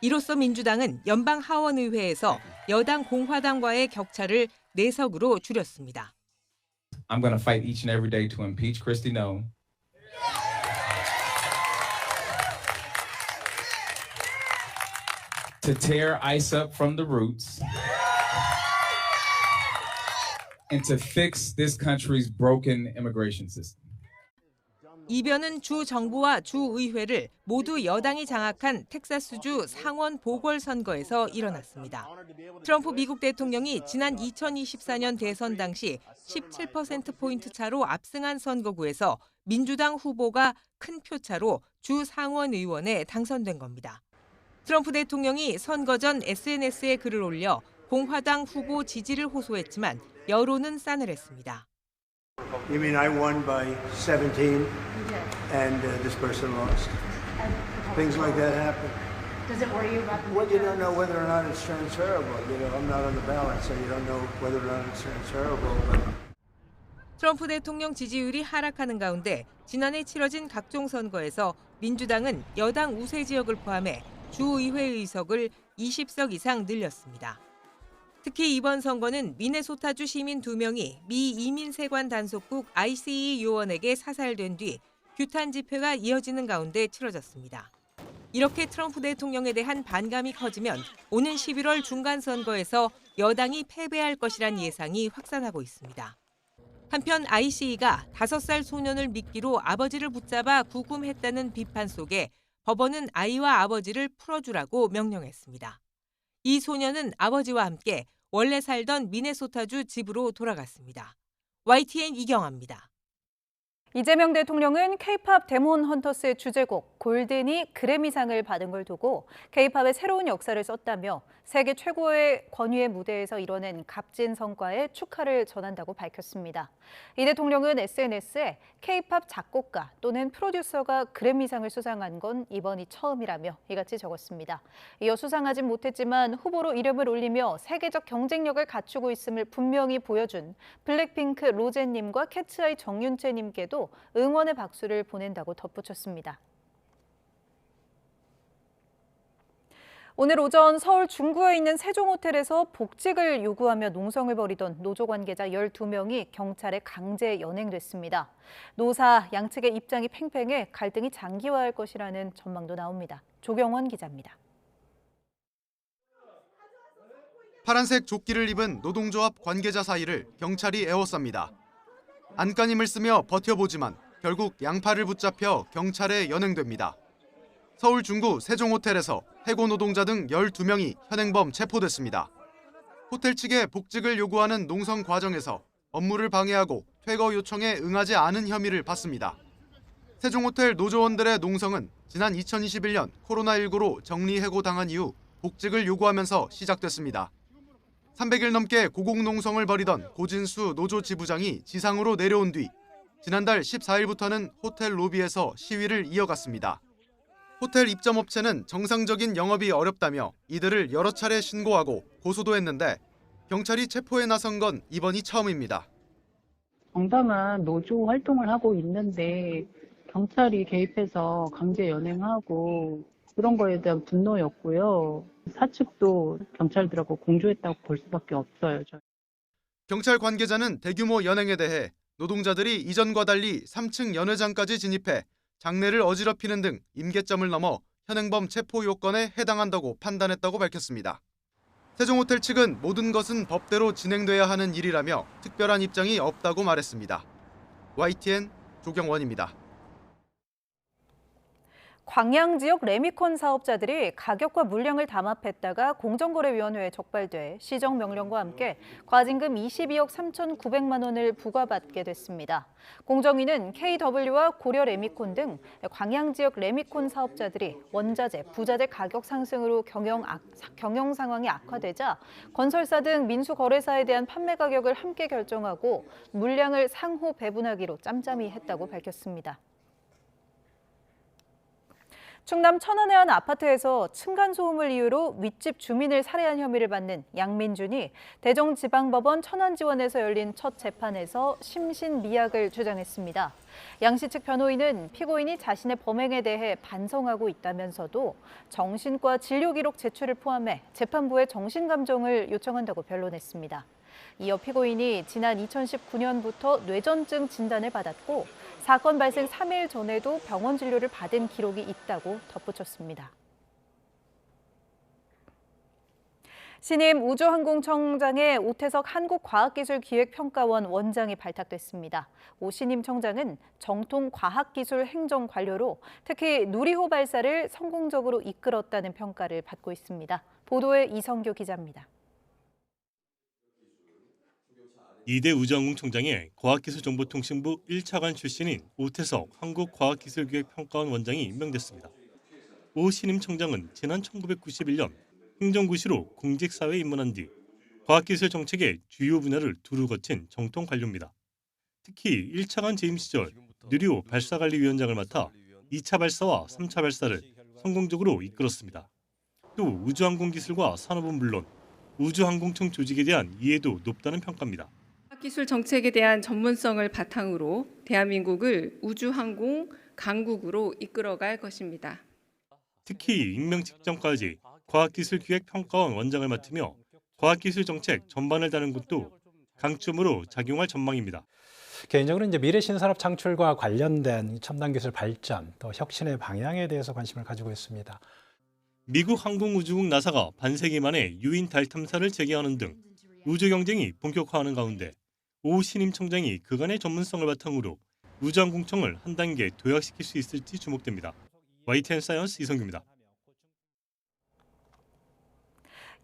이로써 민주당은 연방 하원의회에서 여당 공화당과의 격차를 4석으로 줄였습니다. I'm going to fight each and every day to impeach Kristi Noem. To tear ICE up from the roots. And to fix this country's broken immigration system. 이변은 주 정부와 주 의회를 모두 여당이 장악한 텍사스주 상원 보궐선거에서 일어났습니다. 트럼프 미국 대통령이 지난 2024년 대선 당시 17%포인트 차로 압승한 선거구에서 민주당 후보가 큰 표차로 주 상원 의원에 당선된 겁니다. 트럼프 대통령이 선거 전 SNS에 글을 올려 공화당 후보 지지를 호소했지만 여론은 싸늘했습니다. You mean I won by 17 and this person lost? Things like that happen. Does it worry you about the Well, you don't know whether or not it's transferable. You know, I'm not on the ballot, so you don't know whether or not it's transferable. 트럼프 대통령 지지율이 하락하는 가운데 지난해 치러진 각종 선거에서 민주당은 여당 우세 지역을 포함해 주의회 의석을 20석 이상 늘렸습니다. 특히 이번 선거는 미네소타주 시민 2명이 미 이민세관 단속국 ICE 요원에게 사살된 뒤 규탄 집회가 이어지는 가운데 치러졌습니다. 이렇게 트럼프 대통령에 대한 반감이 커지면 오는 11월 중간선거에서 여당이 패배할 것이란 예상이 확산하고 있습니다. 한편 ICE가 5살 소년을 미끼로 아버지를 붙잡아 구금했다는 비판 속에 법원은 아이와 아버지를 풀어주라고 명령했습니다. 이 소년은 아버지와 함께 원래 살던 미네소타주 집으로 돌아갔습니다. YTN 이경아입니다. 이재명 대통령은 K-팝 데몬 헌터스의 주제곡 골든이 그래미상을 받은 걸 두고 K-팝의 새로운 역사를 썼다며 세계 최고의 권위의 무대에서 이뤄낸 값진 성과에 축하를 전한다고 밝혔습니다. 이 대통령은 SNS에 K-팝 작곡가 또는 프로듀서가 그래미상을 수상한 건 이번이 처음이라며 이같이 적었습니다. 이어 수상하진 못했지만 후보로 이름을 올리며 세계적 경쟁력을 갖추고 있음을 분명히 보여준 블랙핑크 로제님과 캐츠아이 정윤채님께도 응원의 박수를 보낸다고 덧붙였습니다. 오늘 오전 서울 중구에 있는 세종호텔에서 복직을 요구하며 농성을 벌이던 노조 관계자 12명이 경찰에 강제 연행됐습니다. 노사 양측의 입장이 팽팽해 갈등이 장기화할 것이라는 전망도 나옵니다. 조경원 기자입니다. 파란색 조끼를 입은 노동조합 관계자 사이를 경찰이 에워쌉니다. 안간힘을 쓰며 버텨보지만 결국 양팔을 붙잡혀 경찰에 연행됩니다. 서울 중구 세종호텔에서 해고 노동자 등 12명이 현행범 체포됐습니다. 호텔 측에 복직을 요구하는 농성 과정에서 업무를 방해하고 퇴거 요청에 응하지 않은 혐의를 받습니다. 세종호텔 노조원들의 농성은 지난 2021년 코로나19로 정리해고당한 이후 복직을 요구하면서 시작됐습니다. 300일 넘게 고공농성을 벌이던 고진수 노조 지부장이 지상으로 내려온 뒤 지난달 14일부터는 호텔 로비에서 시위를 이어갔습니다. 호텔 입점업체는 정상적인 영업이 어렵다며 이들을 여러 차례 신고하고 고소도 했는데 경찰이 체포에 나선 건 이번이 처음입니다. 정당한 노조 활동을 하고 있는데 경찰이 개입해서 강제 연행하고 그런 거에 대한 분노였고요. 사측도 경찰들하고 공조했다고 볼 수밖에 없어요. 경찰 관계자는 대규모 연행에 대해 노동자들이 이전과 달리 3층 연회장까지 진입해 장례를 어지럽히는 등 임계점을 넘어 현행범 체포 요건에 해당한다고 판단했다고 밝혔습니다. 세종호텔 측은 모든 것은 법대로 진행돼야 하는 일이라며 특별한 입장이 없다고 말했습니다. YTN 조경원입니다. 광양 지역 레미콘 사업자들이 가격과 물량을 담합했다가 공정거래위원회에 적발돼 시정명령과 함께 과징금 22억 3,900만 원을 부과받게 됐습니다. 공정위는 KW와 고려 레미콘 등 광양 지역 레미콘 사업자들이 원자재, 부자재 가격 상승으로 경영 상황이 악화되자 건설사 등 민수거래사에 대한 판매 가격을 함께 결정하고 물량을 상호 배분하기로 짬짬이 했다고 밝혔습니다. 충남 천안의 한 아파트에서 층간소음을 이유로 윗집 주민을 살해한 혐의를 받는 양민준이 대전지방법원 천안지원에서 열린 첫 재판에서 심신미약을 주장했습니다. 양 씨 측 변호인은 피고인이 자신의 범행에 대해 반성하고 있다면서도 정신과 진료 기록 제출을 포함해 재판부에 정신감정을 요청한다고 변론했습니다. 이어 피고인이 지난 2019년부터 뇌전증 진단을 받았고 사건 발생 3일 전에도 병원 진료를 받은 기록이 있다고 덧붙였습니다. 신임 우주항공청장의 오태석 한국과학기술기획평가원 원장이 발탁됐습니다. 오 신임 청장은 정통 과학기술 행정 관료로 특히 누리호 발사를 성공적으로 이끌었다는 평가를 받고 있습니다. 보도에 이성규 기자입니다. 이대 우주항공청장의 과학기술정보통신부 1차관 출신인 오태석 한국과학기술기획평가원 원장이 임명됐습니다. 오 신임 청장은 지난 1991년 행정구시로 공직사회에 입문한 뒤 과학기술 정책의 주요 분야를 두루 거친 정통 관료입니다. 특히 1차관 재임 시절 누리호 발사관리위원장을 맡아 2차 발사와 3차 발사를 성공적으로 이끌었습니다. 또 우주항공기술과 산업은 물론 우주항공청 조직에 대한 이해도 높다는 평가입니다. 기술 정책에 대한 전문성을 바탕으로 대한민국을 우주항공 강국으로 이끌어갈 것입니다. 특히 임명 직전까지 과학기술기획평가원 원장을 맡으며 과학기술 정책 전반을 다룬 것도 강점으로 작용할 전망입니다. 개인적으로 이제 미래 신산업 창출과 관련된 첨단 기술 발전, 또 혁신의 방향에 대해서 관심을 가지고 있습니다. 미국 항공우주국 나사가 반세기 만에 유인 달 탐사를 재개하는 등 우주 경쟁이 본격화하는 가운데 오 신임 청장이 그간의 전문성을 바탕으로 우주항공청을 한 단계 도약시킬 수 있을지 주목됩니다. YTN 사이언스 이성규입니다.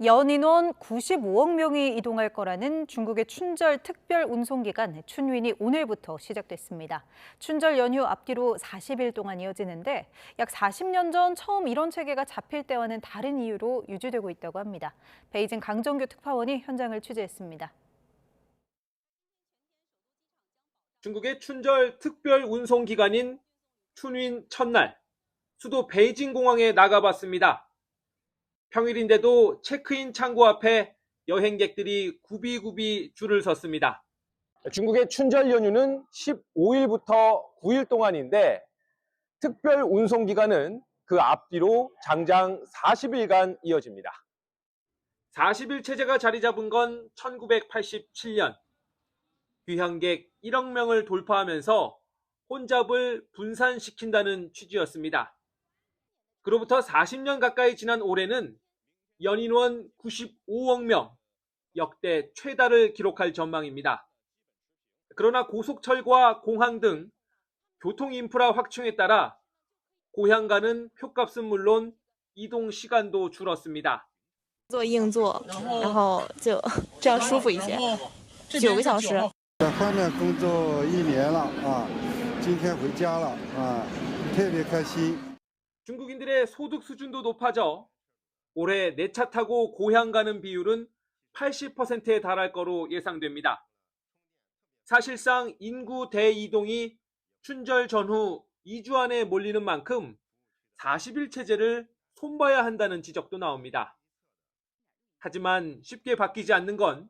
연인원 95억 명이 이동할 거라는 중국의 춘절 특별 운송기간 춘윈이 오늘부터 시작됐습니다. 춘절 연휴 앞뒤로 40일 동안 이어지는데 약 40년 전 처음 이런 체계가 잡힐 때와는 다른 이유로 유지되고 있다고 합니다. 베이징 강정규 특파원이 현장을 취재했습니다. 중국의 춘절 특별 운송 기간인 춘윈 첫날, 수도 베이징 공항에 나가봤습니다. 평일인데도 체크인 창구 앞에 여행객들이 굽이굽이 줄을 섰습니다. 중국의 춘절 연휴는 15일부터 9일 동안인데 특별 운송 기간은 그 앞뒤로 장장 40일간 이어집니다. 40일 체제가 자리 잡은 건 1987년. 귀향객 1억 명을 돌파하면서 혼잡을 분산시킨다는 취지였습니다. 그로부터 40년 가까이 지난 올해는 연인원 95억 명, 역대 최다를 기록할 전망입니다. 그러나 고속철과 공항 등 교통 인프라 확충에 따라 고향 가는 표값은 물론 이동 시간도 줄었습니다. 做硬座，然后就这样舒服一些，9个小时。在外面工作1年了啊，今天回家了啊，特别开心。 중국인들의 소득 수준도 높아져 올해 내 차 타고 고향 가는 비율은 80%에 달할 거로 예상됩니다. 사실상 인구 대이동이 춘절 전후 2주 안에 몰리는 만큼 40일 체제를 손봐야 한다는 지적도 나옵니다. 하지만 쉽게 바뀌지 않는 건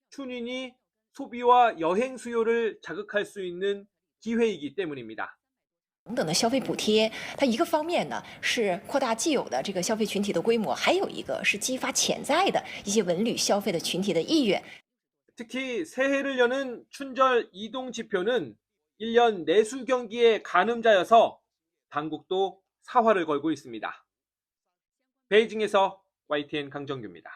춘윈이 소비와 여행 수요를 자극할 수 있는 기회이기 때문입니다. 等等的消费补贴，它一个方面呢是扩大既有的这个消费群体的规模，还有一个是激发潜在的一些文旅消费的群体的意愿。 특히 새해를 여는 춘절 이동 지표는 1년 내수 경기의 가늠자여서 당국도 사활을 걸고 있습니다. 베이징에서 YTN 강정규입니다.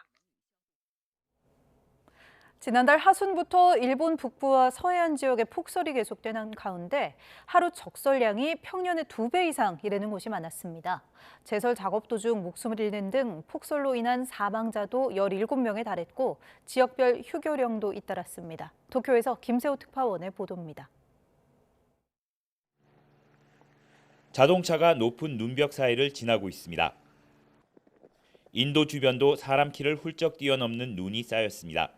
지난달 하순부터 일본 북부와 서해안 지역에 폭설이 계속되는 가운데 하루 적설량이 평년의 2배 이상 이르는 곳이 많았습니다. 제설 작업 도중 목숨을 잃는 등 폭설로 인한 사망자도 17명에 달했고 지역별 휴교령도 잇따랐습니다. 도쿄에서 김세호 특파원의 보도입니다. 자동차가 높은 눈벽 사이를 지나고 있습니다. 인도 주변도 사람 키를 훌쩍 뛰어넘는 눈이 쌓였습니다.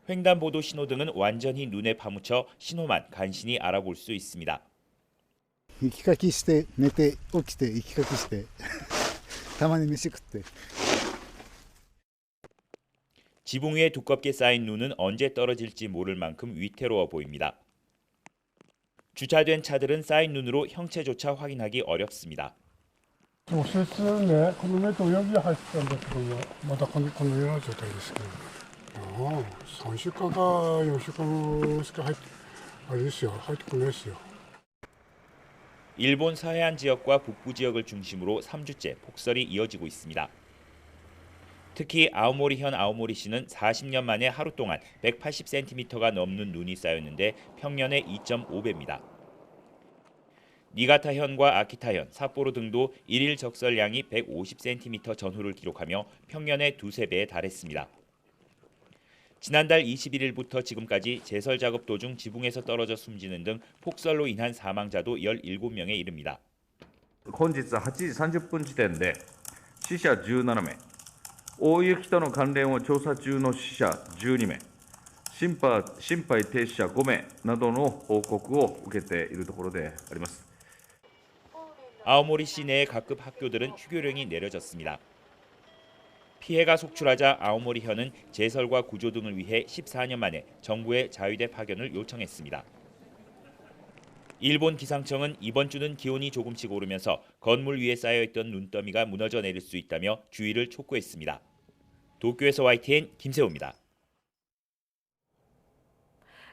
횡단보도 신호등은 완전히 눈에 파묻혀 신호만 간신히 알아볼 수 있습니다. 行きかきして寝て起きて行きかきしてたまに飯食って 지붕 위에 두껍게 쌓인 눈은 언제 떨어질지 모를 만큼 위태로워 보입니다. 주차된 차들은 쌓인 눈으로 형체조차 확인하기 어렵습니다. 直接ね、この目と泳ぎが入ってたんだけども、まだこのような状態ですけど、3週間か4週間しか入ってこないですよ。 일본 서해안 지역과 북부 지역을 중심으로 3주째 폭설이 이어지고 있습니다. 특히 아오모리현 아오모리시는 40년 만에 하루 동안 180cm가 넘는 눈이 쌓였는데 평년의 2.5배입니다. 니가타현과 아키타현, 삿포로 등도 일일 적설량이 150cm 전후를 기록하며 평년의 2~3배에 달했습니다. 지난달 21일부터 지금까지 제설 작업 도중 지붕에서 떨어져 숨지는 등 폭설로 인한 사망자도 17명에 이릅니다. 本日8時30分時点で死者17名、大雪との関連を調査中の死者12名、心肺停止者5名などの報告を受けているところであります。 아오모리 시내의 각급 학교들은 휴교령이 내려졌습니다. 피해가 속출하자 아오모리현은 제설과 구조 등을 위해 14년 만에 정부의 자위대 파견을 요청했습니다. 일본 기상청은 이번 주는 기온이 조금씩 오르면서 건물 위에 쌓여있던 눈더미가 무너져 내릴 수 있다며 주의를 촉구했습니다. 도쿄에서 YTN 김세호입니다.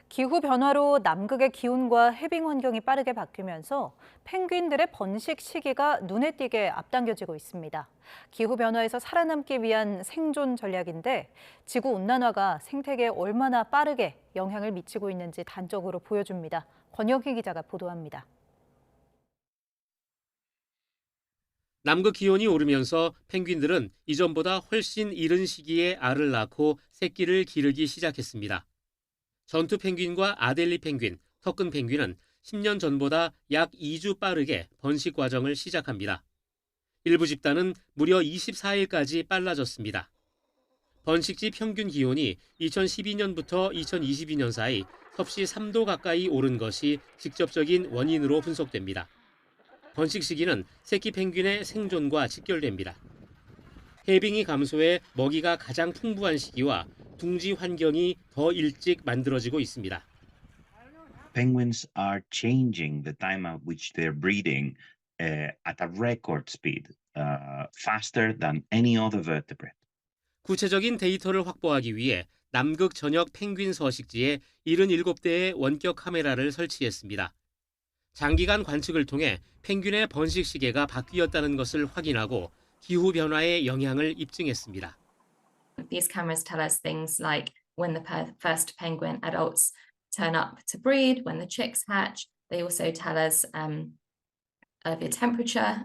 기후 변화로 남극의 기온과 해빙 환경이 빠르게 바뀌면서 펭귄들의 번식 시기가 눈에 띄게 앞당겨지고 있습니다. 기후 변화에서 살아남기 위한 생존 전략인데 지구 온난화가 생태계에 얼마나 빠르게 영향을 미치고 있는지 단적으로 보여줍니다. 권혁희 기자가 보도합니다. 남극 기온이 오르면서 펭귄들은 이전보다 훨씬 이른 시기에 알을 낳고 새끼를 기르기 시작했습니다. 전투 펭귄과 아델리 펭귄, 턱근 펭귄은 10년 전보다 약 2주 빠르게 번식 과정을 시작합니다. 일부 집단은 무려 24일까지 빨라졌습니다. 번식지 평균 기온이 2012년부터 2022년 사이 섭씨 3도 가까이 오른 것이 직접적인 원인으로 분석됩니다. 번식 시기는 새끼 펭귄의 생존과 직결됩니다. 해빙이 감소해 먹이가 가장 풍부한 시기와 둥지 환경이 더 일찍 만들어지고 있습니다. Penguins are changing the time at which they're breeding at a record speed, faster than any other vertebrate. 구체적인 데이터를 확보하기 위해 남극 전역 펭귄 서식지에 77대의 원격 카메라를 설치했습니다. 장기간 관측을 통해 펭귄의 번식 시기가 바뀌었다는 것을 확인하고 기후 변화의 영향을 입증했습니다. These cameras tell us things like when the first penguin adults turn up to breed, when the chicks hatch. They also tell us the temperature,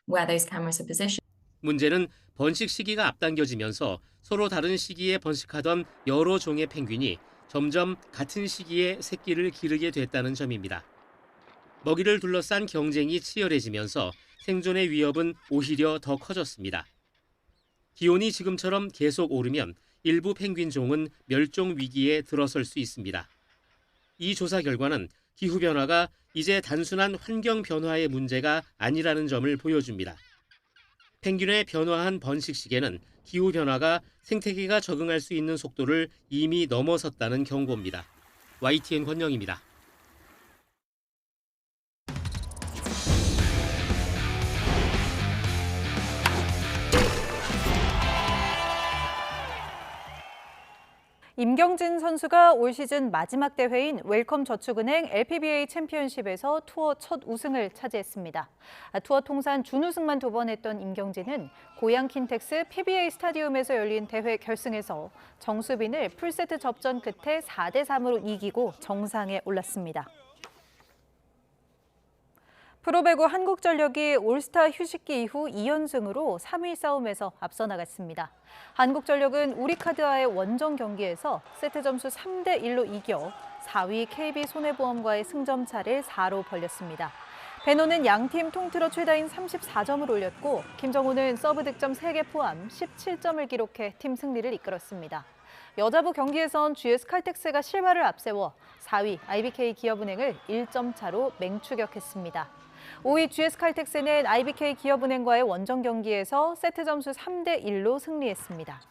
where those cameras are positioned. 문제는 번식 시기가 앞당겨지면서 서로 다른 시기에 번식하던 여러 종의 펭귄이 점점 같은 시기에 새끼를 기르게 됐다는 점입니다. 먹이를 둘러싼 경쟁이 치열해지면서 생존의 위협은 오히려 더 커졌습니다. 기온이 지금처럼 계속 오르면 일부 펭귄 종은 멸종 위기에 들어설 수 있습니다. 이 조사 결과는 기후변화가 이제 단순한 환경 변화의 문제가 아니라는 점을 보여줍니다. 펭귄의 변화한 번식 시기에는 기후변화가 생태계가 적응할 수 있는 속도를 이미 넘어섰다는 경고입니다. YTN 권영입니다. 임경진 선수가 올 시즌 마지막 대회인 웰컴 저축은행 LPBA 챔피언십에서 투어 첫 우승을 차지했습니다. 투어 통산 준우승만 2번 했던 임경진은 고양 킨텍스 PBA 스타디움에서 열린 대회 결승에서 정수빈을 풀세트 접전 끝에 4대3으로 이기고 정상에 올랐습니다. 프로배구 한국전력이 올스타 휴식기 이후 2연승으로 3위 싸움에서 앞서 나갔습니다. 한국전력은 우리카드와의 원정 경기에서 세트 점수 3대1로 이겨 4위 KB손해보험과의 승점 차를 4로 벌렸습니다. 배노는 양팀 통틀어 최다인 34점을 올렸고 김정우는 서브 득점 3개 포함 17점을 기록해 팀 승리를 이끌었습니다. 여자부 경기에선 GS 칼텍스가 실바를 앞세워 4위 IBK 기업은행을 1점 차로 맹추격했습니다. 5위 GS 칼텍스는 IBK 기업은행과의 원정 경기에서 세트 점수 3대1로 승리했습니다.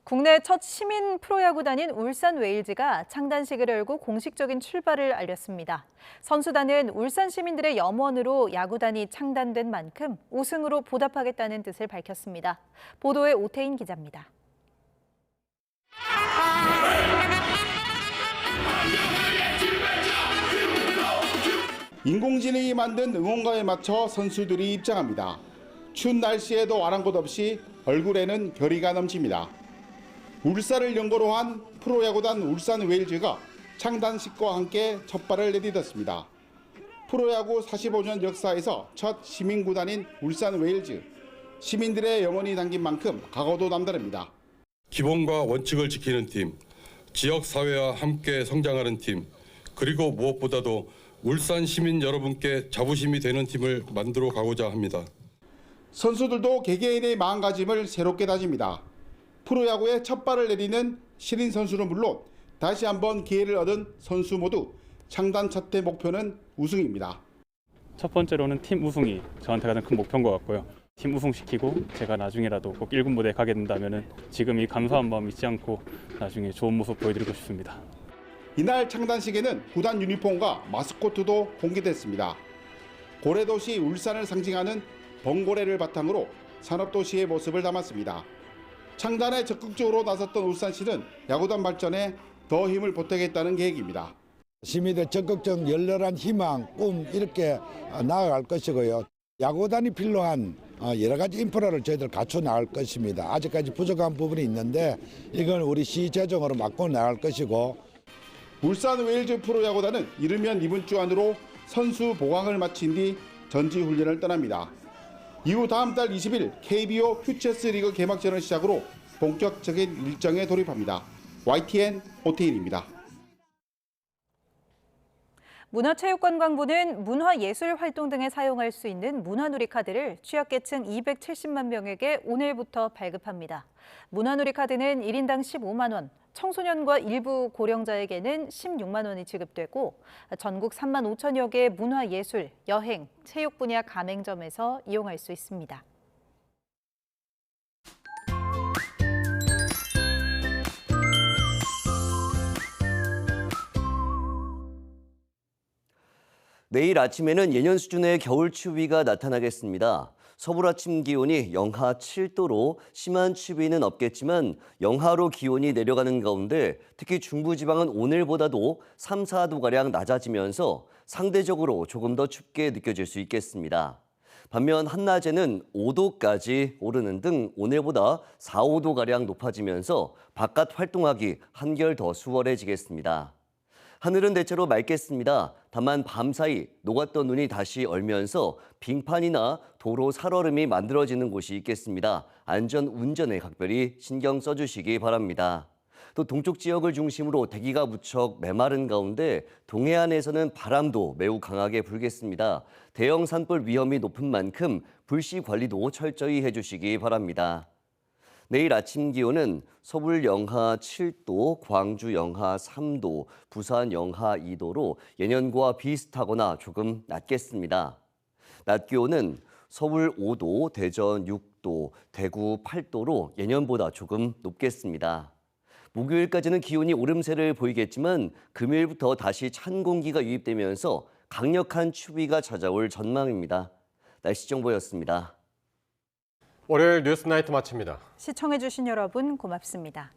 국내 첫 시민 프로야구단인 울산 웨일즈가 창단식을 열고 공식적인 출발을 알렸습니다. 선수단은 울산 시민들의 염원으로 야구단이 창단된 만큼 우승으로 보답하겠다는 뜻을 밝혔습니다. 보도에 오태인 기자입니다. 인공지능이 만든 응원가에 맞춰 선수들이 입장합니다. 추운 날씨에도 아랑곳 없이 얼굴에는 결의가 넘칩니다. 울산을 연고로 한 프로야구단 울산 웨일즈가 창단식과 함께 첫 발을 내딛었습니다. 프로야구 45년 역사에서 첫 시민구단인 울산 웨일즈. 시민들의 영혼이 담긴 만큼 각오도 남다릅니다. 기본과 원칙을 지키는 팀, 지역사회와 함께 성장하는 팀, 그리고 무엇보다도 울산 시민 여러분께 자부심이 되는 팀을 만들어 가고자 합니다. 선수들도 개개인의 마음가짐을 새롭게 다집니다. 프로야구에 첫 발을 내디는 신인 선수는 물론 다시 한번 기회를 얻은 선수 모두 창단 첫 해 목표는 우승입니다. 첫 번째로는 팀 우승이 저한테 가장 큰 목표인 것 같고요. 팀 우승시키고 제가 나중에라도 꼭 1군 무대에 가게 된다면 지금 이 감사한 마음 잊지 않고 나중에 좋은 모습 보여드리고 싶습니다. 이날 창단식에는 구단 유니폼과 마스코트도 공개됐습니다. 고래도시 울산을 상징하는 번고래를 바탕으로 산업도시의 모습을 담았습니다. 창단에 적극적으로 나섰던 울산시는 야구단 발전에 더 힘을 보태겠다는 계획입니다. 시민들 적극적 열렬한 희망, 꿈 이렇게 나아갈 것이고요. 야구단이 필요한 여러 가지 인프라를 저희들 갖춰 나갈 것입니다. 아직까지 부족한 부분이 있는데 이건 우리 시 재정으로 막고 나갈 것이고. 울산 웨일즈 프로야구단은 이르면 이번 주 안으로 선수 보강을 마친 뒤 전지 훈련을 떠납니다. 이후 다음 달 20일 KBO 퓨처스 리그 개막전을 시작으로 본격적인 일정에 돌입합니다. YTN 오태일입니다. 문화체육관광부는 문화예술활동 등에 사용할 수 있는 문화누리 카드를 취약계층 270만 명에게 오늘부터 발급합니다. 문화누리 카드는 1인당 15만 원, 청소년과 일부 고령자에게는 16만 원이 지급되고 전국 3만 5천여 개 문화예술, 여행, 체육 분야 가맹점에서 이용할 수 있습니다. 내일 아침에는 예년 수준의 겨울 추위가 나타나겠습니다. 서울 아침 기온이 영하 7도로 심한 추위는 없겠지만 영하로 기온이 내려가는 가운데 특히 중부지방은 오늘보다도 3, 4도가량 낮아지면서 상대적으로 조금 더 춥게 느껴질 수 있겠습니다. 반면 한낮에는 5도까지 오르는 등 오늘보다 4, 5도가량 높아지면서 바깥 활동하기 한결 더 수월해지겠습니다. 하늘은 대체로 맑겠습니다. 다만 밤사이 녹았던 눈이 다시 얼면서 빙판이나 도로 살얼음이 만들어지는 곳이 있겠습니다. 안전 운전에 각별히 신경 써주시기 바랍니다. 또 동쪽 지역을 중심으로 대기가 무척 메마른 가운데 동해안에서는 바람도 매우 강하게 불겠습니다. 대형 산불 위험이 높은 만큼 불씨 관리도 철저히 해주시기 바랍니다. 내일 아침 기온은 서울 영하 7도, 광주 영하 3도, 부산 영하 2도로 예년과 비슷하거나 조금 낮겠습니다. 낮 기온은 서울 5도, 대전 6도, 대구 8도로 예년보다 조금 높겠습니다. 목요일까지는 기온이 오름세를 보이겠지만 금요일부터 다시 찬 공기가 유입되면서 강력한 추위가 찾아올 전망입니다. 날씨 정보였습니다. 월요일 뉴스나이트 마칩니다. 시청해주신 여러분 고맙습니다.